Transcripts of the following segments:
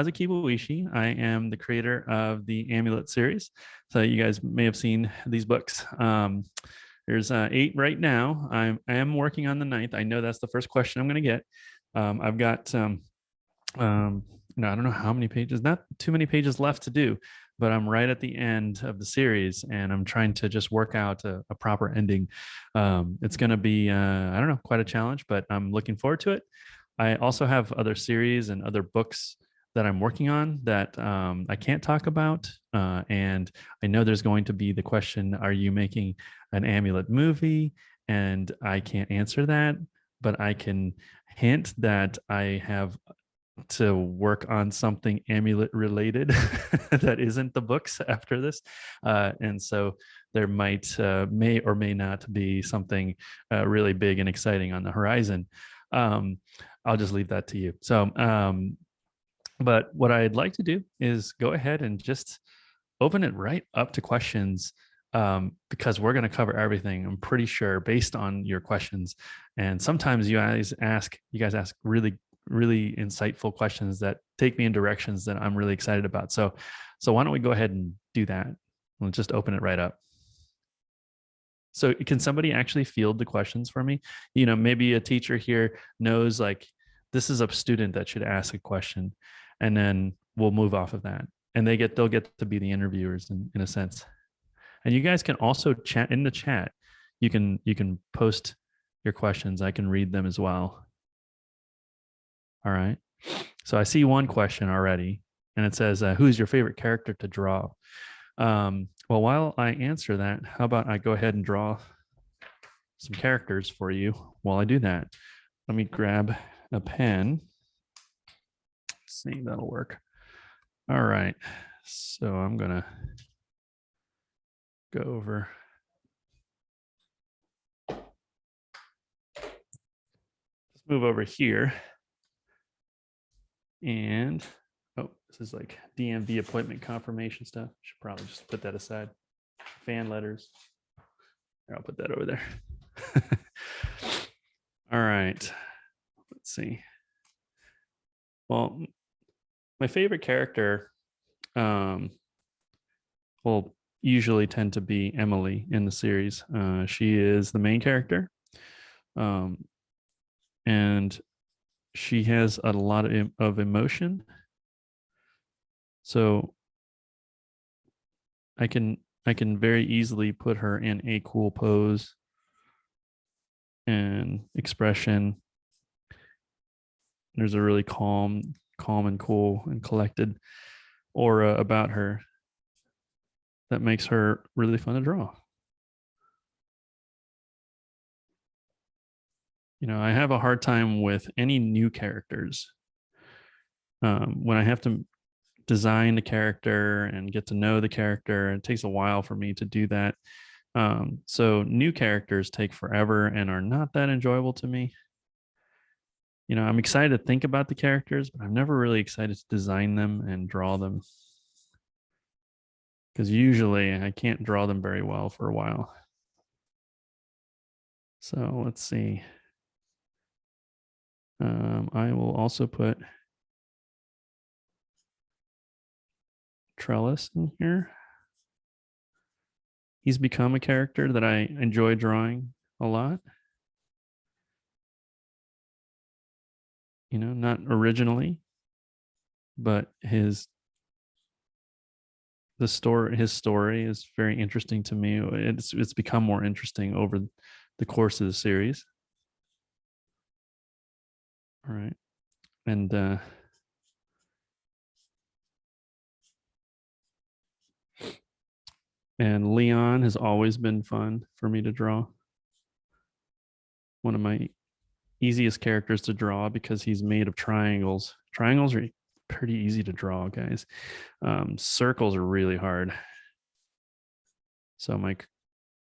Kazu Kibuishi. I am the creator of the Amulet series. So you guys may have seen these books. There's 8 right now. I am working on the 9th. I know that's the first question I'm going to get. I've got, I don't know how many pages, not too many pages left to do, but I'm right at the end of the series and I'm trying to just work out a proper ending. It's going to be, I don't know, quite a challenge, but I'm looking forward to it. I also have other series and other books that I'm working on that I can't talk about. And I know there's going to be the question, are you making an Amulet movie? And I can't answer that, but I can hint that I have to work on something Amulet related that isn't the books after this. And so there may or may not be something really big and exciting on the horizon. I'll just leave that to you. So, but what I'd like to do is go ahead and just open it right up to questions, because we're going to cover everything, I'm pretty sure, based on your questions. And sometimes you guys ask really, really insightful questions that take me in directions that I'm really excited about. So why don't we go ahead and do that? We'll just open it right up. So can somebody actually field the questions for me? Maybe a teacher here knows, like, this is a student that should ask a question, and then we'll move off of that. And they'll get to be the interviewers in a sense. And you guys can also chat in the chat. You can post your questions. I can read them as well. All right. So I see one question already, and it says, who's your favorite character to draw? Well, while I answer that, how about I go ahead and draw some characters for you while I do that. Let me grab a pen. Let's see, that'll work. All right. So I'm going to go over. Let's move over here. And, oh, this is like DMV appointment confirmation stuff. Should probably just put that aside. Fan letters. Here, I'll put that over there. All right. Let's see. Well, my favorite character will usually tend to be Emily in the series. She is the main character. And she has a lot of emotion. So I can very easily put her in a cool pose and expression. There's a really calm and cool and collected aura about her that makes her really fun to draw. I have a hard time with any new characters. When I have to design the character and get to know the character, it takes a while for me to do that. So new characters take forever and are not that enjoyable to me. I'm excited to think about the characters, but I'm never really excited to design them and draw them, because usually I can't draw them very well for a while. So let's see. I will also put Trellis in here. He's become a character that I enjoy drawing a lot. Not originally, but his story is very interesting to me. It's become more interesting over the course of the series. All right. And Leon has always been fun for me to draw. One of my easiest characters to draw because he's made of triangles. Triangles are pretty easy to draw, guys. Circles are really hard. So my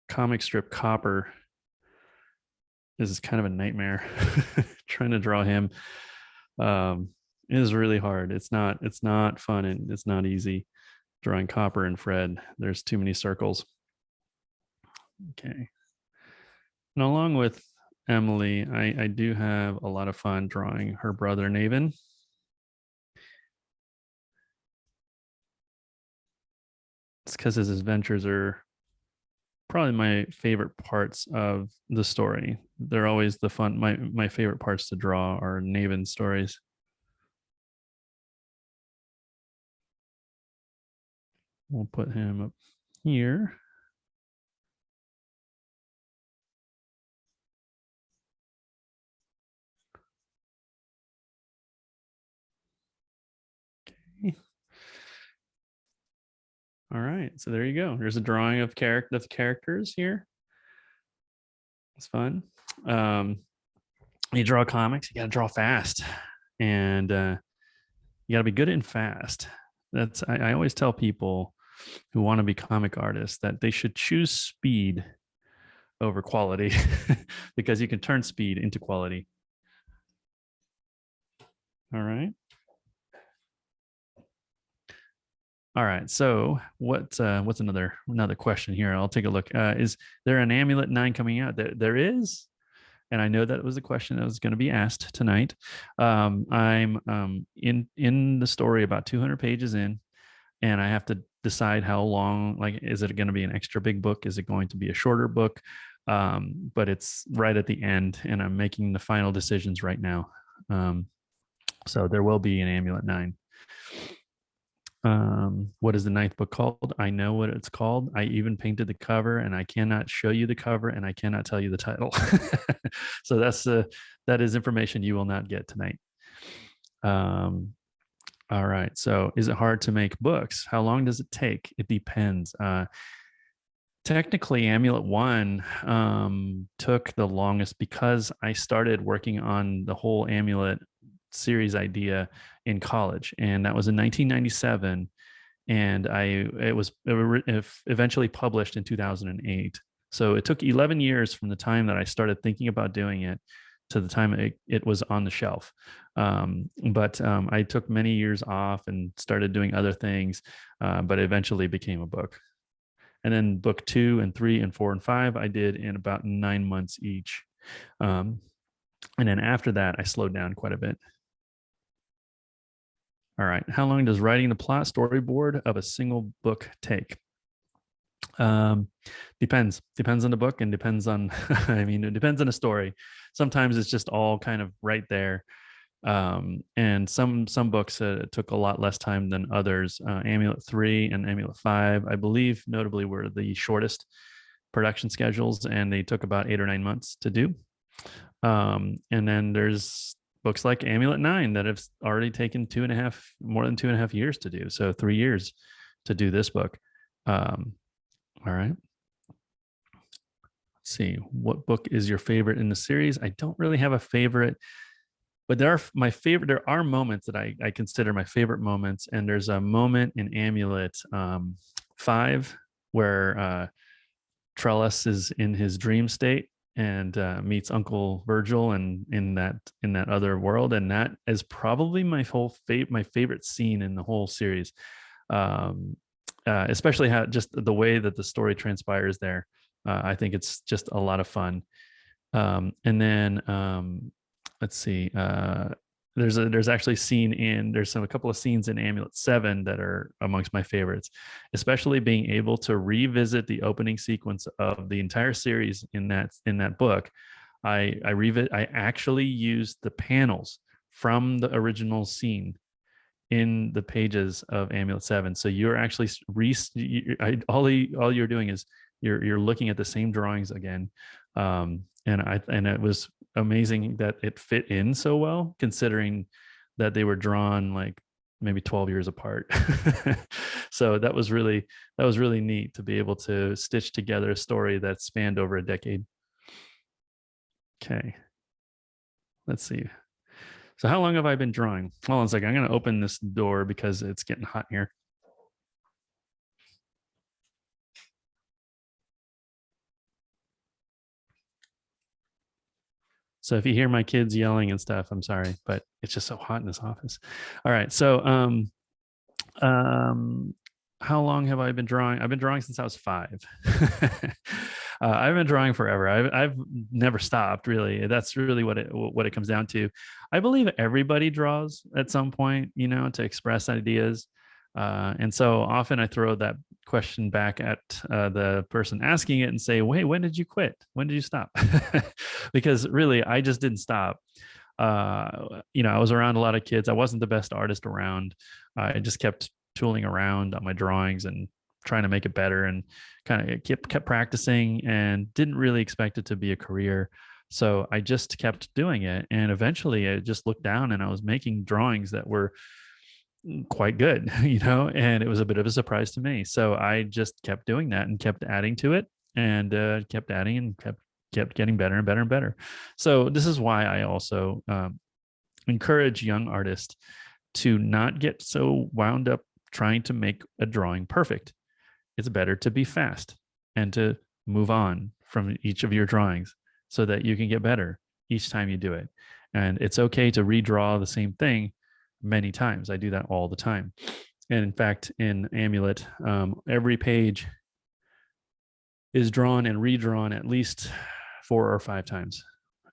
comic strip Copper is kind of a nightmare. Trying to draw him is really hard. It's not fun, and it's not easy drawing Copper and Fred. There's too many circles. Okay. And along with Emily, I do have a lot of fun drawing her brother Naven. because his adventures are probably my favorite parts of the story. They're always the fun. My favorite parts to draw are Naven's stories. We'll put him up here. Okay. All right, so there you go. There's a drawing of characters here. It's fun. You draw comics, you got to draw fast, and you got to be good and fast. I always tell people who want to be comic artists that they should choose speed over quality because you can turn speed into quality. All right. All right. So what's another question here? I'll take a look. Is there an Amulet 9 coming out? There is, and I know that was the question that was going to be asked tonight. I'm in the story about 200 pages in, and I have to decide how long. Like, is it going to be an extra big book? Is it going to be a shorter book? But it's right at the end, and I'm making the final decisions right now. So there will be an Amulet 9. What is the ninth book called? I know what it's called. I even painted the cover, and I cannot show you the cover, and I cannot tell you the title. So that is information you will not get tonight. All right. So is it hard to make books? How long does it take? It depends. Technically, Amulet 1 took the longest because I started working on the whole Amulet series idea in college, and that was in 1997, and it was eventually published in 2008. So it took 11 years from the time that I started thinking about doing it to the time it was on the shelf. But I took many years off and started doing other things, but eventually became a book. And then book 2 and 3 and 4 and 5 I did in about 9 months each. And then after that, I slowed down quite a bit. All right. How long does writing the plot storyboard of a single book take? Depends on the book, and depends on it depends on the story. Sometimes it's just all kind of right there. And some books took a lot less time than others. Amulet 3 and Amulet 5, I believe, notably, were the shortest production schedules, and they took about 8 or 9 months to do. And then there's books like Amulet 9 that have already taken more than 2.5 years to do. So 3 years to do this book. All right. Let's see. What book is your favorite in the series? I don't really have a favorite, but there are moments that I consider my favorite moments. And there's a moment in Amulet 5 where Trellis is in his dream state and meets Uncle Virgil and in that other world, and that is probably my favorite scene in the whole series. Especially how just the way that the story transpires there. I think it's just a lot of fun. And then let's see. There's actually a couple of scenes in Amulet 7 that are amongst my favorites, especially being able to revisit the opening sequence of the entire series in that book. I actually used the panels from the original scene in the pages of Amulet 7. So you're actually all you're doing is you're looking at the same drawings again. And it was amazing that it fit in so well, considering that they were drawn like maybe 12 years apart. So that was really neat to be able to stitch together a story that spanned over a decade. Okay. Let's see. So how long have I been drawing? Hold on a second. I'm going to open this door because it's getting hot here. So if you hear my kids yelling and stuff, I'm sorry, but it's just so hot in this office. All right. So how long have I been drawing? I've been drawing since I was 5. I've been drawing forever. I've never stopped, really. That's really what it comes down to. I believe everybody draws at some point, to express ideas. And so often I throw that question back at the person asking it and say, wait, when did you quit? When did you stop? Because really, I just didn't stop. I was around a lot of kids. I wasn't the best artist around. I just kept tooling around on my drawings and trying to make it better, and kind of kept practicing, and didn't really expect it to be a career. So I just kept doing it. And eventually I just looked down and I was making drawings that were quite good, and it was a bit of a surprise to me. So I just kept doing that and kept adding to it, and kept adding and kept getting better and better and better. So this is why I also encourage young artists to not get so wound up trying to make a drawing perfect. It's better to be fast and to move on from each of your drawings so that you can get better each time you do it. And it's okay to redraw the same thing many times. I do that all the time. And in fact, in Amulet, every page is drawn and redrawn at least 4 or 5 times,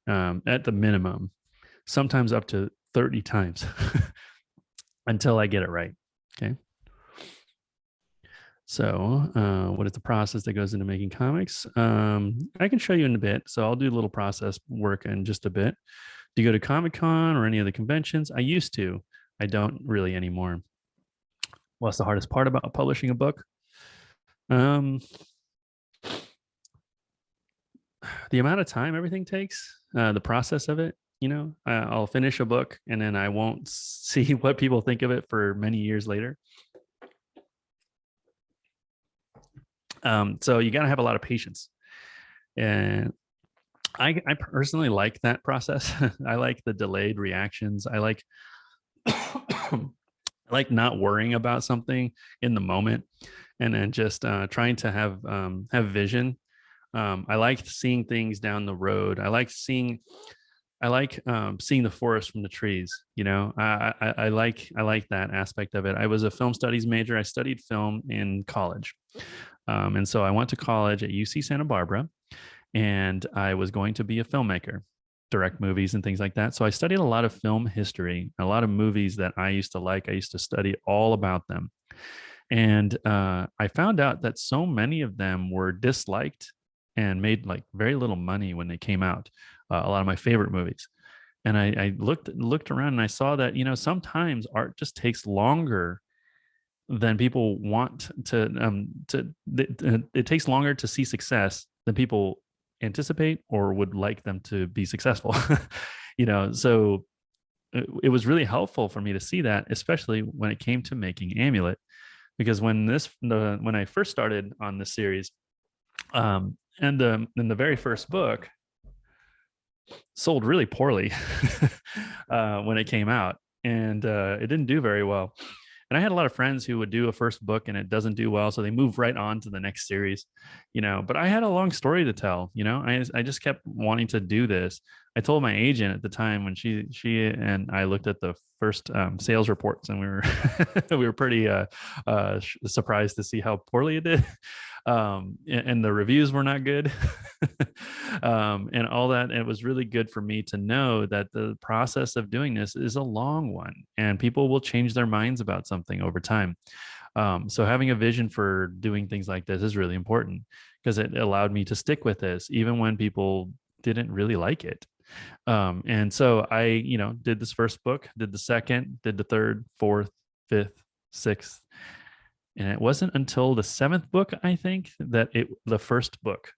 at the minimum, sometimes up to 30 times until I get it right. Okay. So what is the process that goes into making comics? I can show you in a bit. So I'll do a little process work in just a bit. Do you go to Comic-Con or any of the conventions? I used to. I don't really anymore. What's the hardest part about publishing a book? The amount of time everything takes, the process of it. I'll finish a book and then I won't see what people think of it for many years later. So you got to have a lot of patience. And I personally like that process. I like the delayed reactions. I like I like not worrying about something in the moment, and then just trying to have vision. I like seeing things down the road. I like seeing the forest from the trees. I like that aspect of it. I was a film studies major. I studied film in college, and so I went to college at UC Santa Barbara, and I was going to be a filmmaker, direct movies and things like that. So I studied a lot of film history, a lot of movies that I used to like. I used to study all about them. And I found out that so many of them were disliked and made like very little money when they came out. A lot of my favorite movies. And I looked around and I saw that, sometimes art just takes longer than people want it takes longer to see success than people anticipate or would like them to be successful. So it was really helpful for me to see that, especially when it came to making Amulet, because when I first started on this series, and the very first book sold really poorly when it came out, and it didn't do very well. And I had a lot of friends who would do a first book and it doesn't do well, so they move right on to the next series, But I had a long story to tell, I just kept wanting to do this. I told my agent at the time when she and I looked at the first sales reports, and we were we were pretty surprised to see how poorly it did. And the reviews were not good. And all that. It was really good for me to know that the process of doing this is a long one, and people will change their minds about something over time. So having a vision for doing things like this is really important, because it allowed me to stick with this even when people didn't really like it. And so I, did this first book, did the second, did the third, fourth, fifth, sixth. And it wasn't until the 7th book, I think, that the first book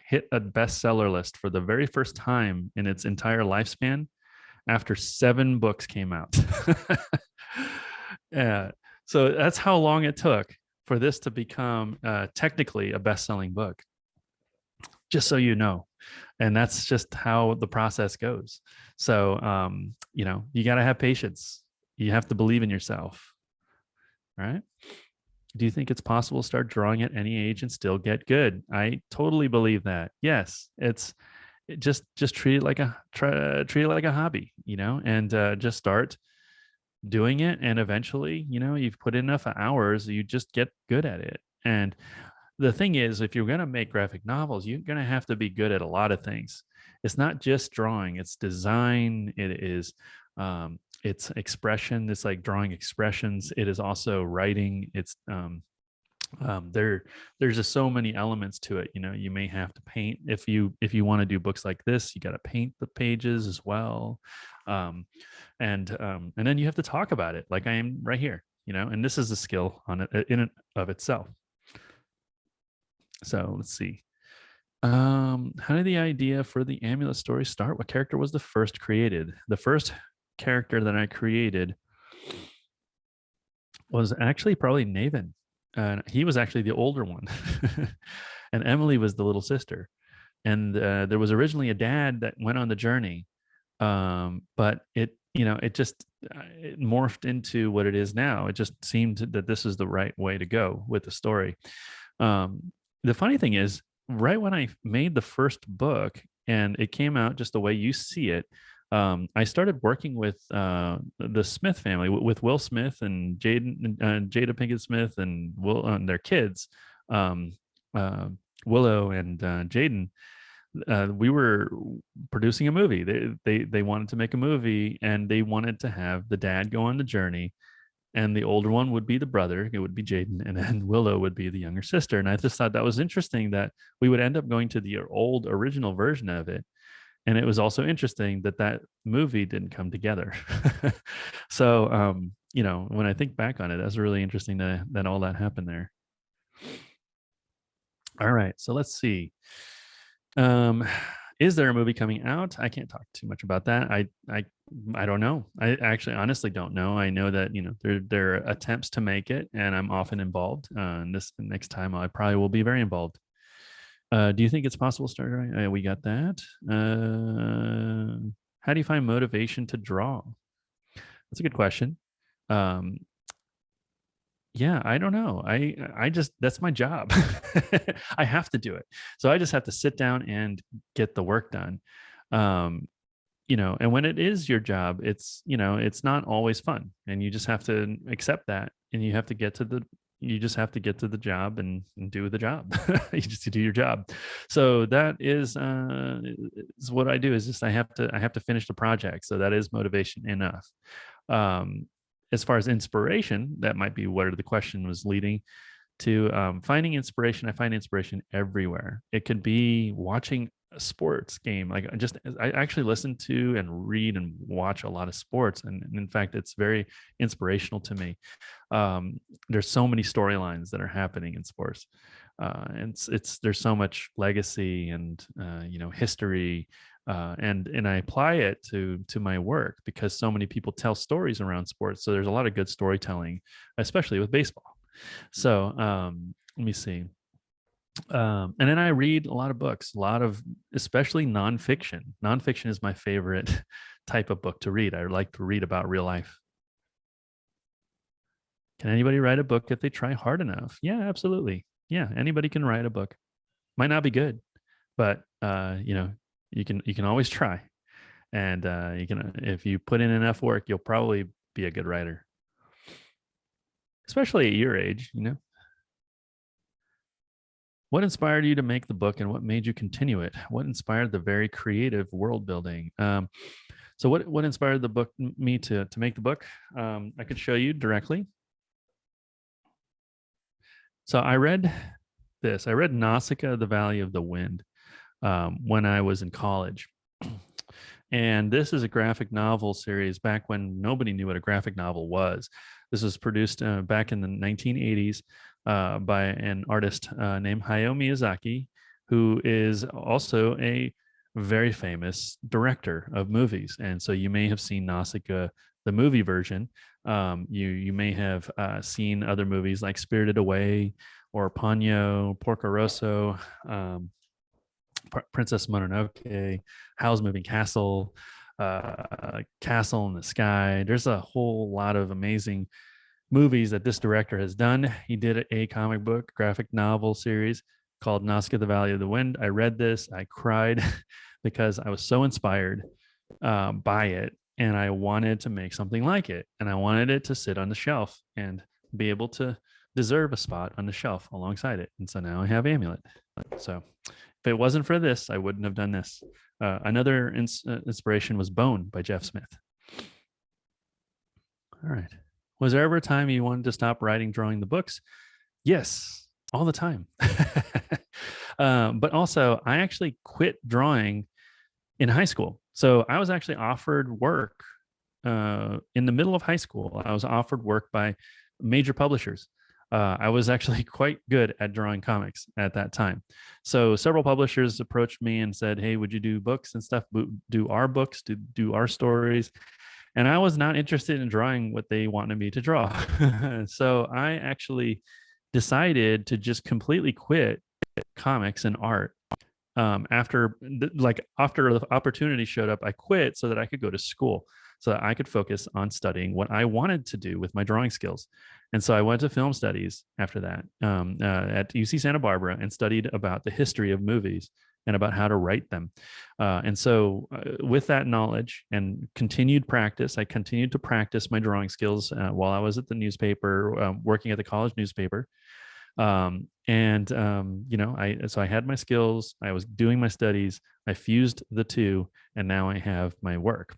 hit a bestseller list for the very first time in its entire lifespan after 7 books came out. Yeah. So that's how long it took for this to become technically a best-selling book, just so you know. And that's just how the process goes. So, you got to have patience. You have to believe in yourself. Right? Do you think it's possible to start drawing at any age and still get good? I totally believe that. Yes, just treat it like a hobby, and just start doing it. And eventually, you've put in enough hours, you just get good at it. And the thing is, if you're going to make graphic novels, you're going to have to be good at a lot of things. It's not just drawing, it's design. It is it's expression. It's like drawing expressions. It is also writing. It's there's just so many elements to it. You know, you may have to paint if you want to do books like this. You got to paint the pages as well, um, and then you have to talk about it, like I am right here. You know, and this is a skill on it in and of itself. So let's see. How did the idea for the Amulet story start? What character was the first created? The first character that I created was actually probably Nathan. He was actually the older one, and Emily was the little sister. And there was originally a dad that went on the journey, but it just it morphed into what it is now. It just seemed that this is the right way to go with the story. The funny thing is, right when I made the first book and it came out just the way you see it, I started working with the Smith family, with Will Smith and Jada Pinkett Smith and Will and their kids, um, uh, Willow and Jaden. We were producing a movie. They wanted to make a movie, and they wanted to have the dad go on the journey, and the older one would be the brother. It would be Jaden, and then Willow would be the younger sister. And I just thought that was interesting that we would end up going to the old original version of it. And it was also interesting that that movie didn't come together. So, when I think back on it, that's really interesting that all that happened there. All right, so let's see. Um, is there a movie coming out? I can't talk too much about that. I don't know. I actually honestly don't know. I know that there are attempts to make it, and I'm often involved. And this next time, I probably will be very involved. Do you think it's possible to start writing? We got that. How do you find motivation to draw? That's a good question. Um, yeah, I don't know. I just that's my job. I have to do it. So I just have to sit down and get the work done. Um, and when it is your job, it's not always fun, and you just have to accept that, and you just have to get to the job and do the job. You just do your job. So that is what I do. Is just I have to finish the project. So that is motivation enough. Um, as far as inspiration, that might be where the question was leading to. Finding inspiration, I find inspiration everywhere. It could be watching a sports game. Like I actually listen to and read and watch a lot of sports, and in fact, it's very inspirational to me. There's so many storylines that are happening in sports, and there's so much legacy and history, and I apply it to my work because so many people tell stories around sports. So there's a lot of good storytelling, especially with baseball. So let me see. And then I read a lot of books, especially nonfiction. Nonfiction is my favorite type of book to read. I like to read about real life. Can anybody write a book if they try hard enough? Yeah, absolutely. Yeah, anybody can write a book. Might not be good, but you can always try. And you can, if you put in enough work, you'll probably be a good writer, especially at your age. What inspired you to make the book, and what made you continue it? What inspired the very creative world building? So what inspired the book me to make the book? I could show you directly. So I read this. I read Nausicaa, the Valley of the Wind, when I was in college. And this is a graphic novel series back when nobody knew what a graphic novel was. This was produced back in the 1980s by an artist named Hayao Miyazaki, who is also a very famous director of movies. And so you may have seen Nausicaa, the movie version. You may have seen other movies like Spirited Away or Ponyo, Porco Rosso, Princess Mononoke, Howl's Moving Castle, Castle in the Sky. There's a whole lot of amazing movies that this director has done. He did a comic book graphic novel series called Nausicaa, the Valley of the Wind. I read this, I cried because I was so inspired by it, and I wanted to make something like it, and I wanted it to sit on the shelf and be able to deserve a spot on the shelf alongside it. And so now I have Amulet. So if it wasn't for this, I wouldn't have done this. Another inspiration was Bone by Jeff Smith. All right. Was there ever a time you wanted to stop writing, drawing the books? Yes, all the time. But also, I actually quit drawing in high school. So I was actually offered work in the middle of high school. I was offered work by major publishers. I was actually quite good at drawing comics at that time. So several publishers approached me and said, "Hey, would you do books and stuff? Do our books, do our stories?" And I was not interested in drawing what they wanted me to draw. So I actually decided to just completely quit comics and art after the opportunity showed up. I quit so that I could go to school, so that I could focus on studying what I wanted to do with my drawing skills. And so I went to film studies after that at UC Santa Barbara and studied about the history of movies and about how to write them. With that knowledge and continued practice, I continued to practice my drawing skills while I was at the newspaper, working at the college newspaper. I had my skills, I was doing my studies, I fused the two, and now I have my work.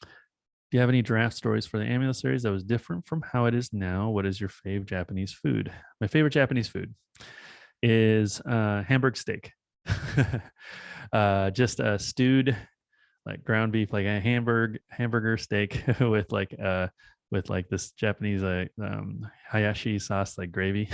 Do you have any draft stories for the Amulet series that was different from how it is now? What is your fave Japanese food? My favorite Japanese food is hamburg steak. Just a stewed like ground beef, like a hamburger steak with like this Japanese hayashi sauce, like gravy.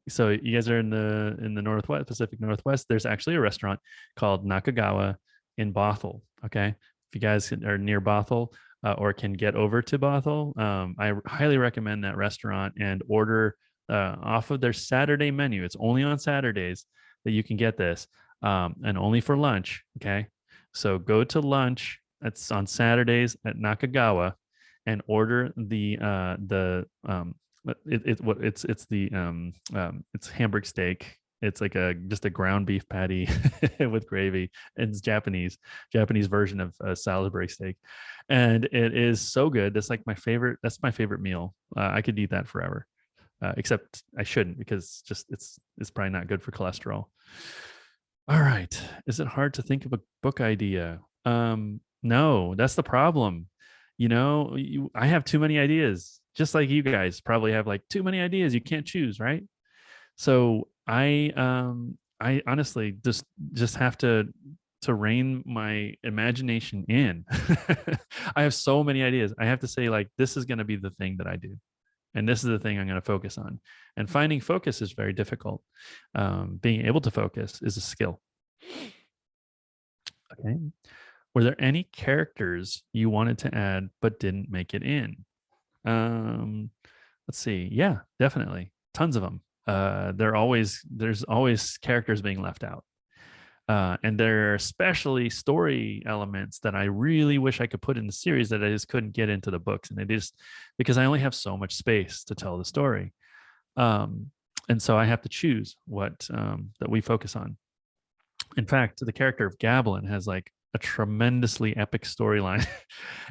So you guys are in the Northwest, Pacific Northwest. There's actually a restaurant called Nakagawa in Bothell. Okay, if you guys are near Bothell or can get over to Bothell, I highly recommend that restaurant and order off of their Saturday menu. It's only on Saturdays that you can get this, and only for lunch. Okay, so go to lunch. It's on Saturdays at Nakagawa, and order it's hamburg steak. It's like just a ground beef patty with gravy. It's Japanese version of Salisbury steak, and it is so good. That's like my favorite. That's my favorite meal. I could eat that forever. Except I shouldn't, because it's probably not good for cholesterol. All right. Is it hard to think of a book idea? No, that's the problem. I have too many ideas, just like you guys probably have like too many ideas. You can't choose, right? So I honestly just have to rein my imagination in. I have so many ideas. I have to say, like, this is going to be the thing that I do, and this is the thing I'm going to focus on. And finding focus is very difficult. Being able to focus is a skill. Okay. Were there any characters you wanted to add but didn't make it in? Um, let's see. Yeah, definitely. Tons of them. There's always characters being left out. And there are especially story elements that I really wish I could put in the series that I just couldn't get into the books. And it is because I only have so much space to tell the story. And so I have to choose what that we focus on. In fact, the character of Gablin has like a tremendously epic storyline,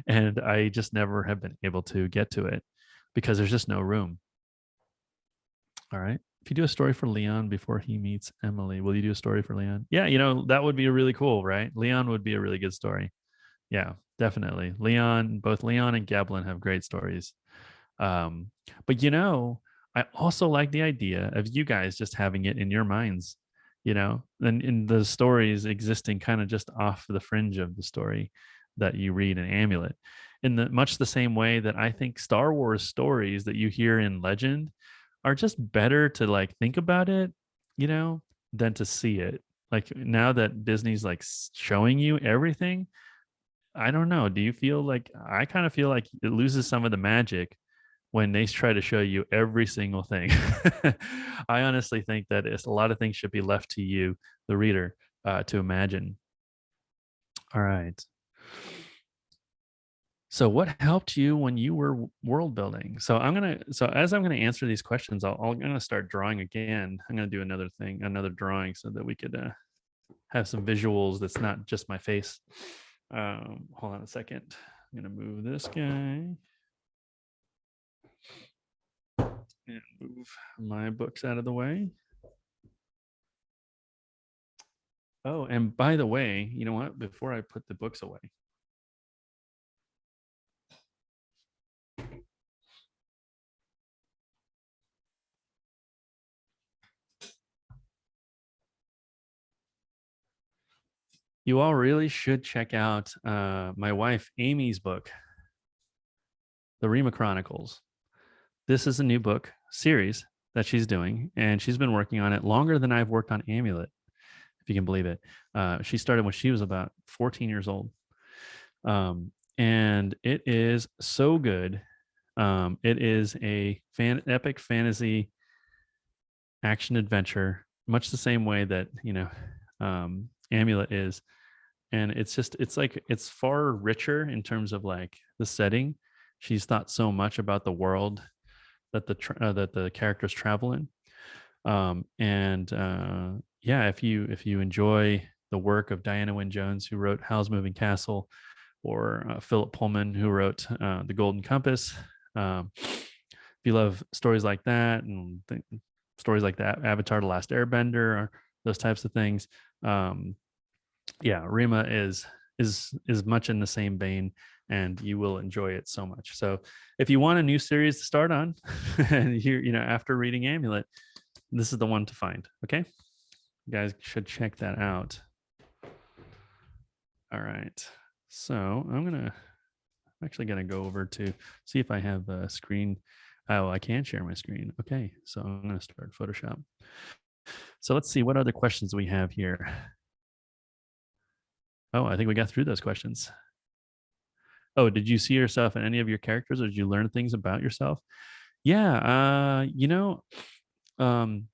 and I just never have been able to get to it because there's just no room. All right. If you do a story for Leon before he meets Emily, will you do a story for Leon? Yeah, that would be really cool, right? Leon would be a really good story. Yeah, definitely. Both Leon and Gablin have great stories. Um, but I also like the idea of you guys just having it in your minds, and in the stories existing kind of just off the fringe of the story that you read in Amulet. In much the same way that I think Star Wars stories that you hear in Legend are just better to like think about it, than to see it. Like now that Disney's like showing you everything, I don't know. Do you feel like I kind of feel like it loses some of the magic when they try to show you every single thing? I honestly think that a lot of things should be left to you, the reader, to imagine. All right. So what helped you when you were world building? So as I'm gonna answer these questions, I'm gonna start drawing again. I'm gonna do another drawing so that we could have some visuals that's not just my face. Hold on a second. I'm gonna move this guy and move my books out of the way. Oh, and by the way, you know what? Before I put the books away, You all really should check out my wife Amy's book, The Rima Chronicles. This is a new book series that she's doing, and she's been working on it longer than I've worked on Amulet, if you can believe it. She started when she was about 14 years old. And it is so good. It is a epic fantasy action adventure, much the same way that, Amulet is. And it's far richer in terms of like the setting. She's thought so much about the world that the characters travel in. And Yeah, if you enjoy the work of Diana Wynne Jones, who wrote Howl's Moving Castle, or Philip Pullman, who wrote The Golden Compass, if you love stories like that and stories like that, Avatar: The Last Airbender, or those types of things, yeah, Rima is much in the same vein, and you will enjoy it so much. So if you want a new series to start on, and after reading Amulet, this is the one to find. Okay, you guys should check that out. All right, so I'm actually gonna go over to see if I have a screen. Oh, I can share my screen. Okay, so I'm gonna start Photoshop. So let's see what other questions we have here. Oh, I think we got through those questions. Oh, did you see yourself in any of your characters, or did you learn things about yourself? Yeah, um,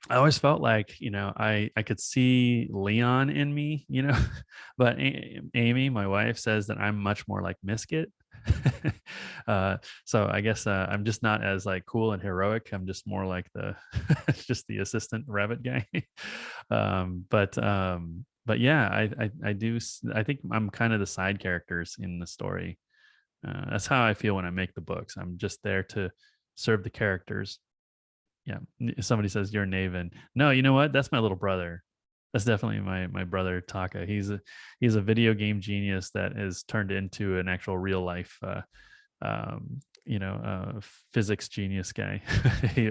I always felt like, I could see Leon in me, but Amy, my wife, says that I'm much more like Misket. So I guess I'm just not as like cool and heroic. I'm just more like the just the assistant rabbit guy. But yeah, I do. I think I'm kind of the side characters in the story. That's how I feel when I make the books. I'm just there to serve the characters. Yeah. Somebody says you're Naven. No, you know what? That's my little brother. That's definitely my brother Taka. He's a video game genius that is turned into an actual real life um, physics genius guy.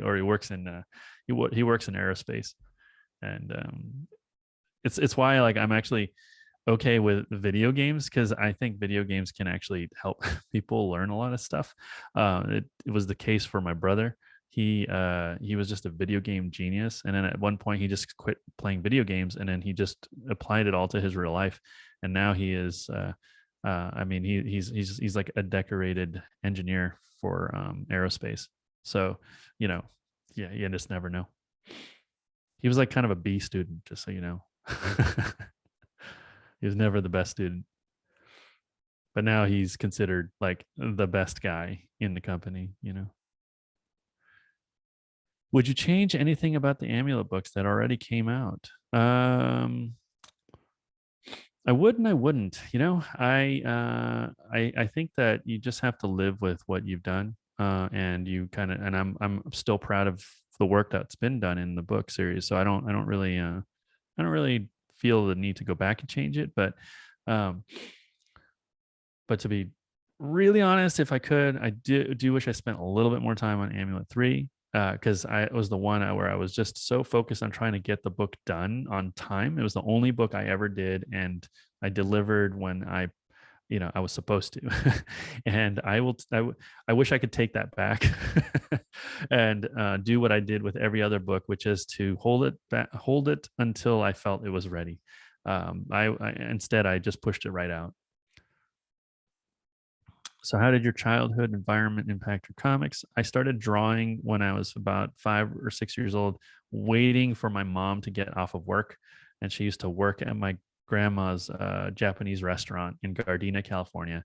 Or he works in he works in aerospace. And it's why like I'm actually okay with video games, because I think video games can actually help people learn a lot of stuff. It was the case for my brother. He was just a video game genius, and then at one point he just quit playing video games, and then he just applied it all to his real life, and now he is. I mean, he's like a decorated engineer for aerospace. So, you know, yeah, you just never know. He was like kind of a B student, just so you know. He was never the best student, but now he's considered like the best guy in the company. Would you change anything about the Amulet books that already came out? I would and I wouldn't. I think that you just have to live with what you've done, and I'm still proud of the work that's been done in the book series. So I don't really feel the need to go back and change it. Um, but to be really honest, if I could, I do wish I spent a little bit more time on Amulet 3, because I it was the one where I was just so focused on trying to get the book done on time. It was the only book I ever did, and I delivered when I was supposed to. And I wish I could take that back and do what I did with every other book, which is to hold it until I felt it was ready. Instead I just pushed it right out. So, how did your childhood environment impact your comics? I started drawing when I was about 5 or 6 years old, waiting for my mom to get off of work. And she used to work at my grandma's Japanese restaurant in Gardena, California.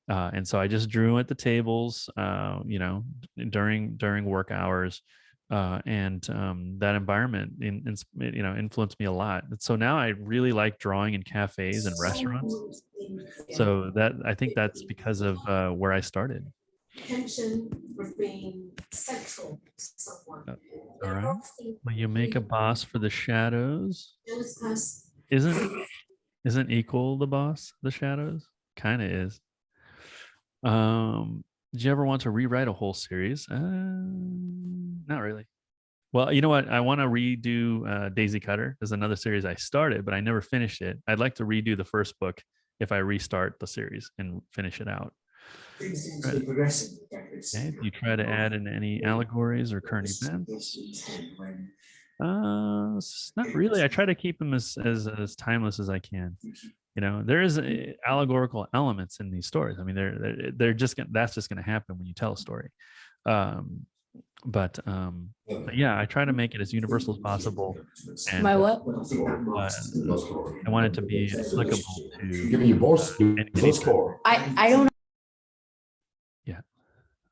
And so I just drew at the tables, during work hours. And That environment influenced me a lot. So now I really like drawing in cafes and restaurants. So that I think that's because of where I started. Attention for being central to someone. All right. Will you make a boss for the shadows? Isn't equal the boss the shadows? Kind of is. Did you ever want to rewrite a whole series? Not really. Well, you know what? I want to redo Daisy Cutter. There's another series I started, but I never finished it. I'd like to redo the first book if I restart the series and finish it out. Things seem to Right. be progressing with David's Okay. Do you try to add in any allegories or current events? when Not really. I try to keep them as timeless as I can. You know, there is allegorical elements in these stories. I mean, they're just that's just going to happen when you tell a story. Um, but yeah, I try to make it as universal as possible, and My what? uh, I want it to be applicable to Giving you boss, any time. score. I don't. Yeah.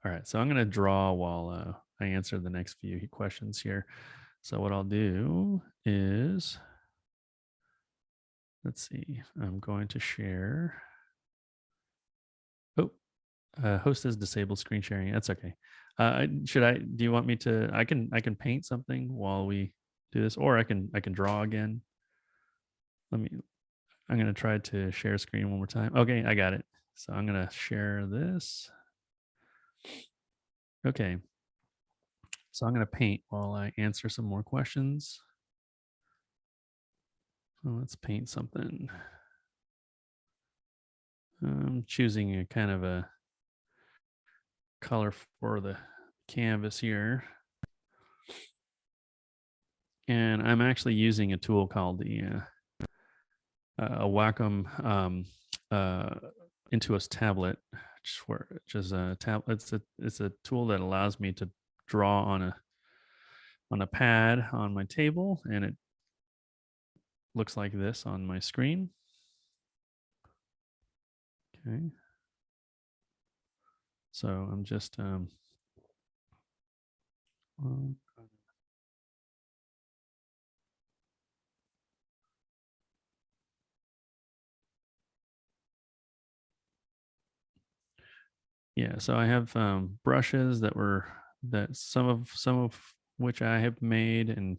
All right. So I'm going to draw while I answer the next few questions here. So what I'll do is, let's see, I'm going to share. Oh, host is disabled screen sharing. That's okay. Do you want me to, I can paint something while we do this, or I can draw again. I'm going to try to share screen one more time. Okay, I got it. So I'm going to share this. Okay. So I'm going to paint while I answer some more questions. So let's paint something. I'm choosing a kind of a color for the canvas here. And I'm actually using a tool called the a Wacom Intuos tablet, which is a tablet. It's a tool that allows me to draw on a pad on my table, and it looks like this on my screen. Okay. So I'm just yeah, so I have brushes that some of which I have made, and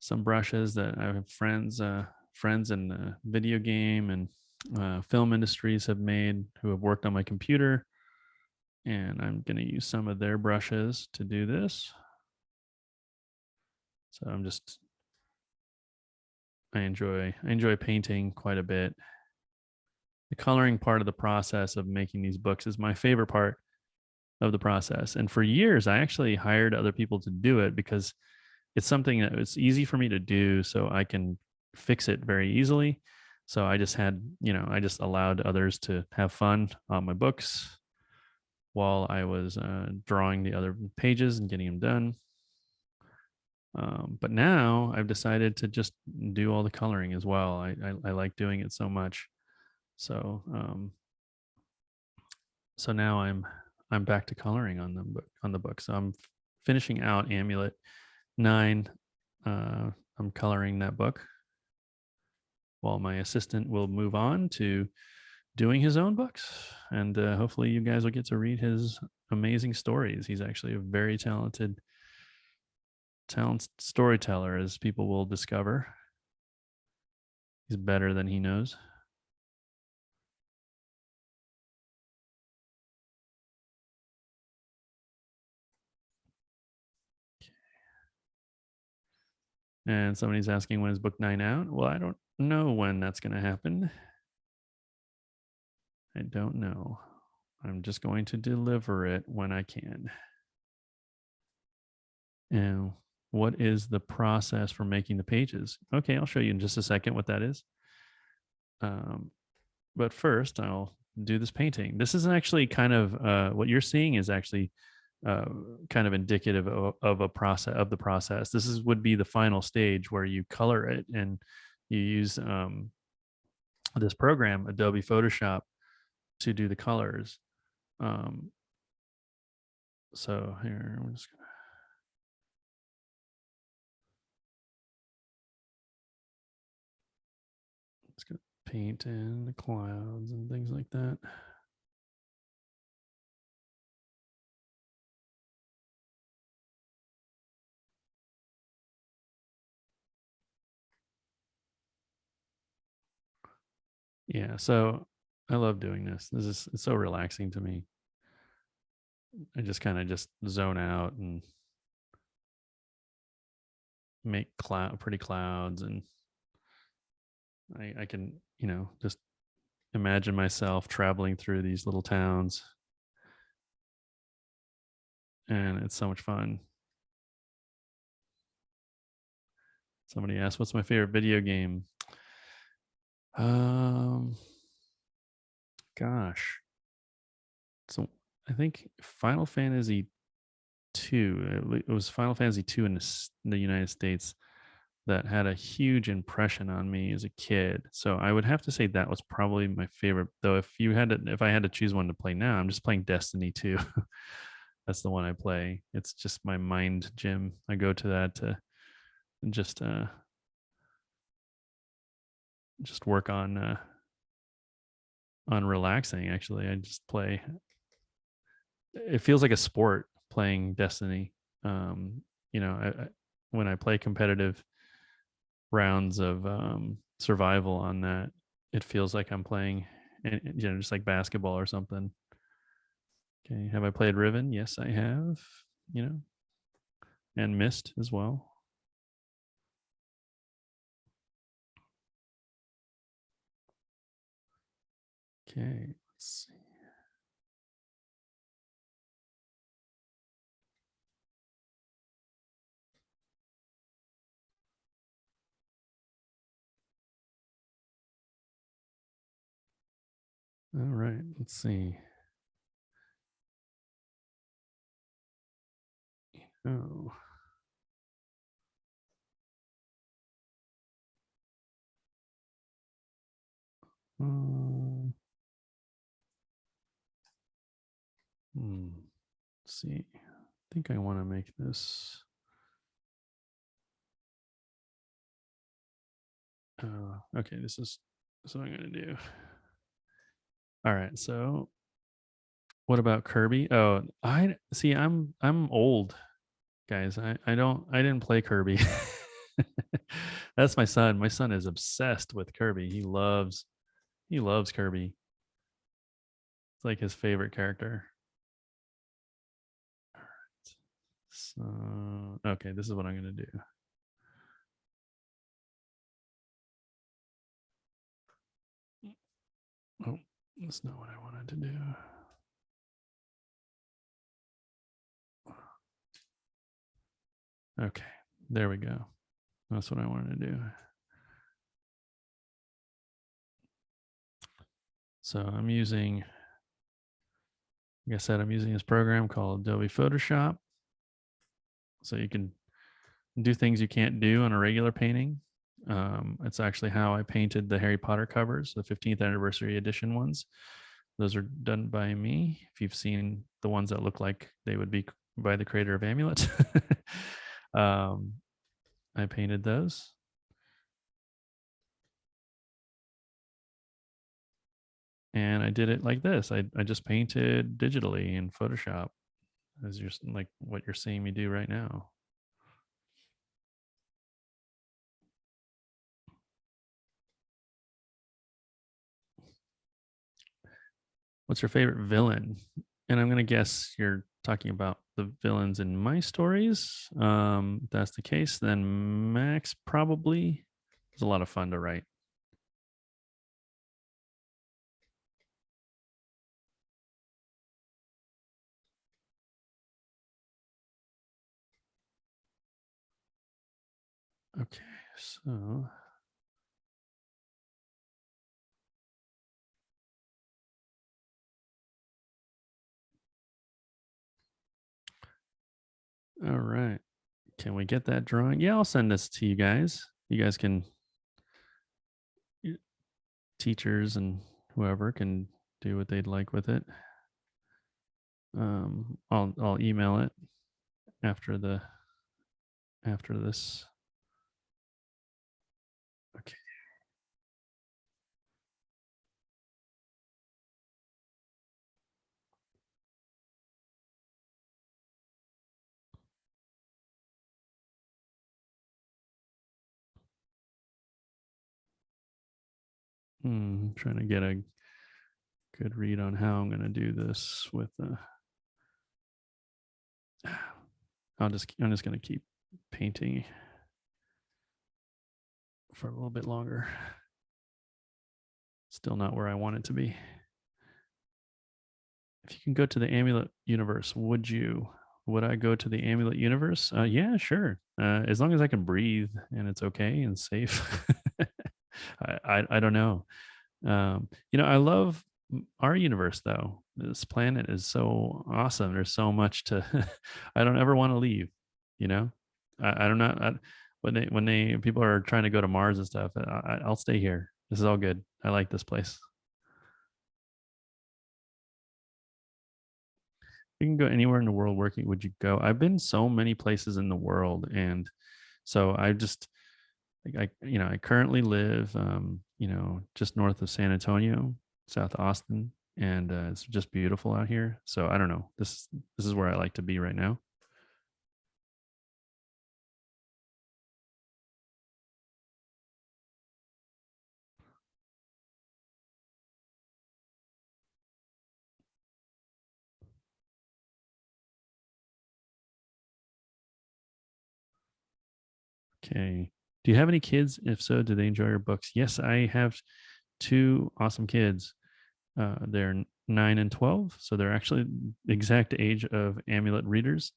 some brushes that I have friends in the video game and film industries have made who have worked on my computer, and I'm going to use some of their brushes to do this. So I enjoy painting quite a bit. The coloring part of the process of making these books is my favorite part of the process. And for years, I actually hired other people to do it because it's something that it's easy for me to do, so I can fix it very easily. So I just allowed others to have fun on my books while I was drawing the other pages and getting them done. But now I've decided to just do all the coloring as well. I like doing it so much. So so now I'm back to coloring on the book. So I'm finishing out Amulet 9. I'm coloring that book while my assistant will move on to doing his own books, and hopefully you guys will get to read his amazing stories. He's actually a very talented storyteller, as people will discover. He's better than he knows. And somebody's asking, when is book 9 out? Well, I don't know when that's going to happen. I don't know. I'm just going to deliver it when I can. And what is the process for making the pages? Okay, I'll show you in just a second what that is. But first, I'll do this painting. This is actually kind of what you're seeing is actually kind of indicative of a process of the process. This would be the final stage where you color it, and you use this program, Adobe Photoshop, to do the colors. So here, I'm just gonna paint in the clouds and things like that. Yeah, so I love doing this. It's so relaxing to me. I just kind of just zone out and make pretty clouds, and I can, just imagine myself traveling through these little towns, and it's so much fun. Somebody asked, "What's my favorite video game?" Um, gosh, so I think Final Fantasy two. It was Final Fantasy two in the United States that had a huge impression on me as a kid. So I would have to say that was probably my favorite. Though if I had to choose one to play now, I'm just playing Destiny 2. That's the one I play. It's just my mind gym. I go to that to just uh just work on relaxing. Actually, I just play. It feels like a sport playing Destiny. When I play competitive rounds of survival on that, it feels like I'm playing, just like basketball or something. Okay, have I played Riven? Yes, I have. You know, and Mist as well. Okay, let's see. All right, let's see. Oh. Um, let's see. I think I want to make this. Okay, this is what I'm gonna do. All right, so what about Kirby? Oh, I see. I'm old, guys. I didn't play Kirby. That's my son. My son is obsessed with Kirby. He loves Kirby. It's like his favorite character. All right. So okay, this is what I'm gonna do. Oh, that's not what I wanted to do. Okay, there we go. That's what I wanted to do. So I'm using, like I said, I'm using this program called Adobe Photoshop. So you can do things you can't do on a regular painting. It's actually how I painted the Harry Potter covers, the 15th anniversary edition ones. Those are done by me. If you've seen the ones that look like they would be by the creator of Amulet, I painted those. And I did it like this. I just painted digitally in Photoshop, as you're like what you're seeing me do right now. What's your favorite villain? And I'm gonna guess you're talking about the villains in my stories. If that's the case, then Max probably is a lot of fun to write. Okay, so all right. Can we get that drawing? Yeah, I'll send this to you guys. You guys can, teachers and whoever can do what they'd like with it. I'll email it after this. Okay. Trying to get a good read on how I'm going to do this with I'm just going to keep painting for a little bit longer. Still not where I want it to be. If you can go to the Amulet universe, would you? Would I go to the Amulet universe? Yeah, sure. As long as I can breathe and it's okay and safe. I don't know. I love our universe though. This planet is so awesome. There's so much to. I don't ever want to leave. You know, I don't know. When people are trying to go to Mars and stuff, I'll stay here. This is all good. I like this place. You can go anywhere in the world working. Would you go? I've been so many places in the world, and so I just like I currently live just north of San Antonio, South Austin, and it's just beautiful out here. So I don't know. This is where I like to be right now. Okay. Do you have any kids? If so, do they enjoy your books? Yes, I have two awesome kids. They're 9 and 12, so they're actually the exact age of Amulet readers.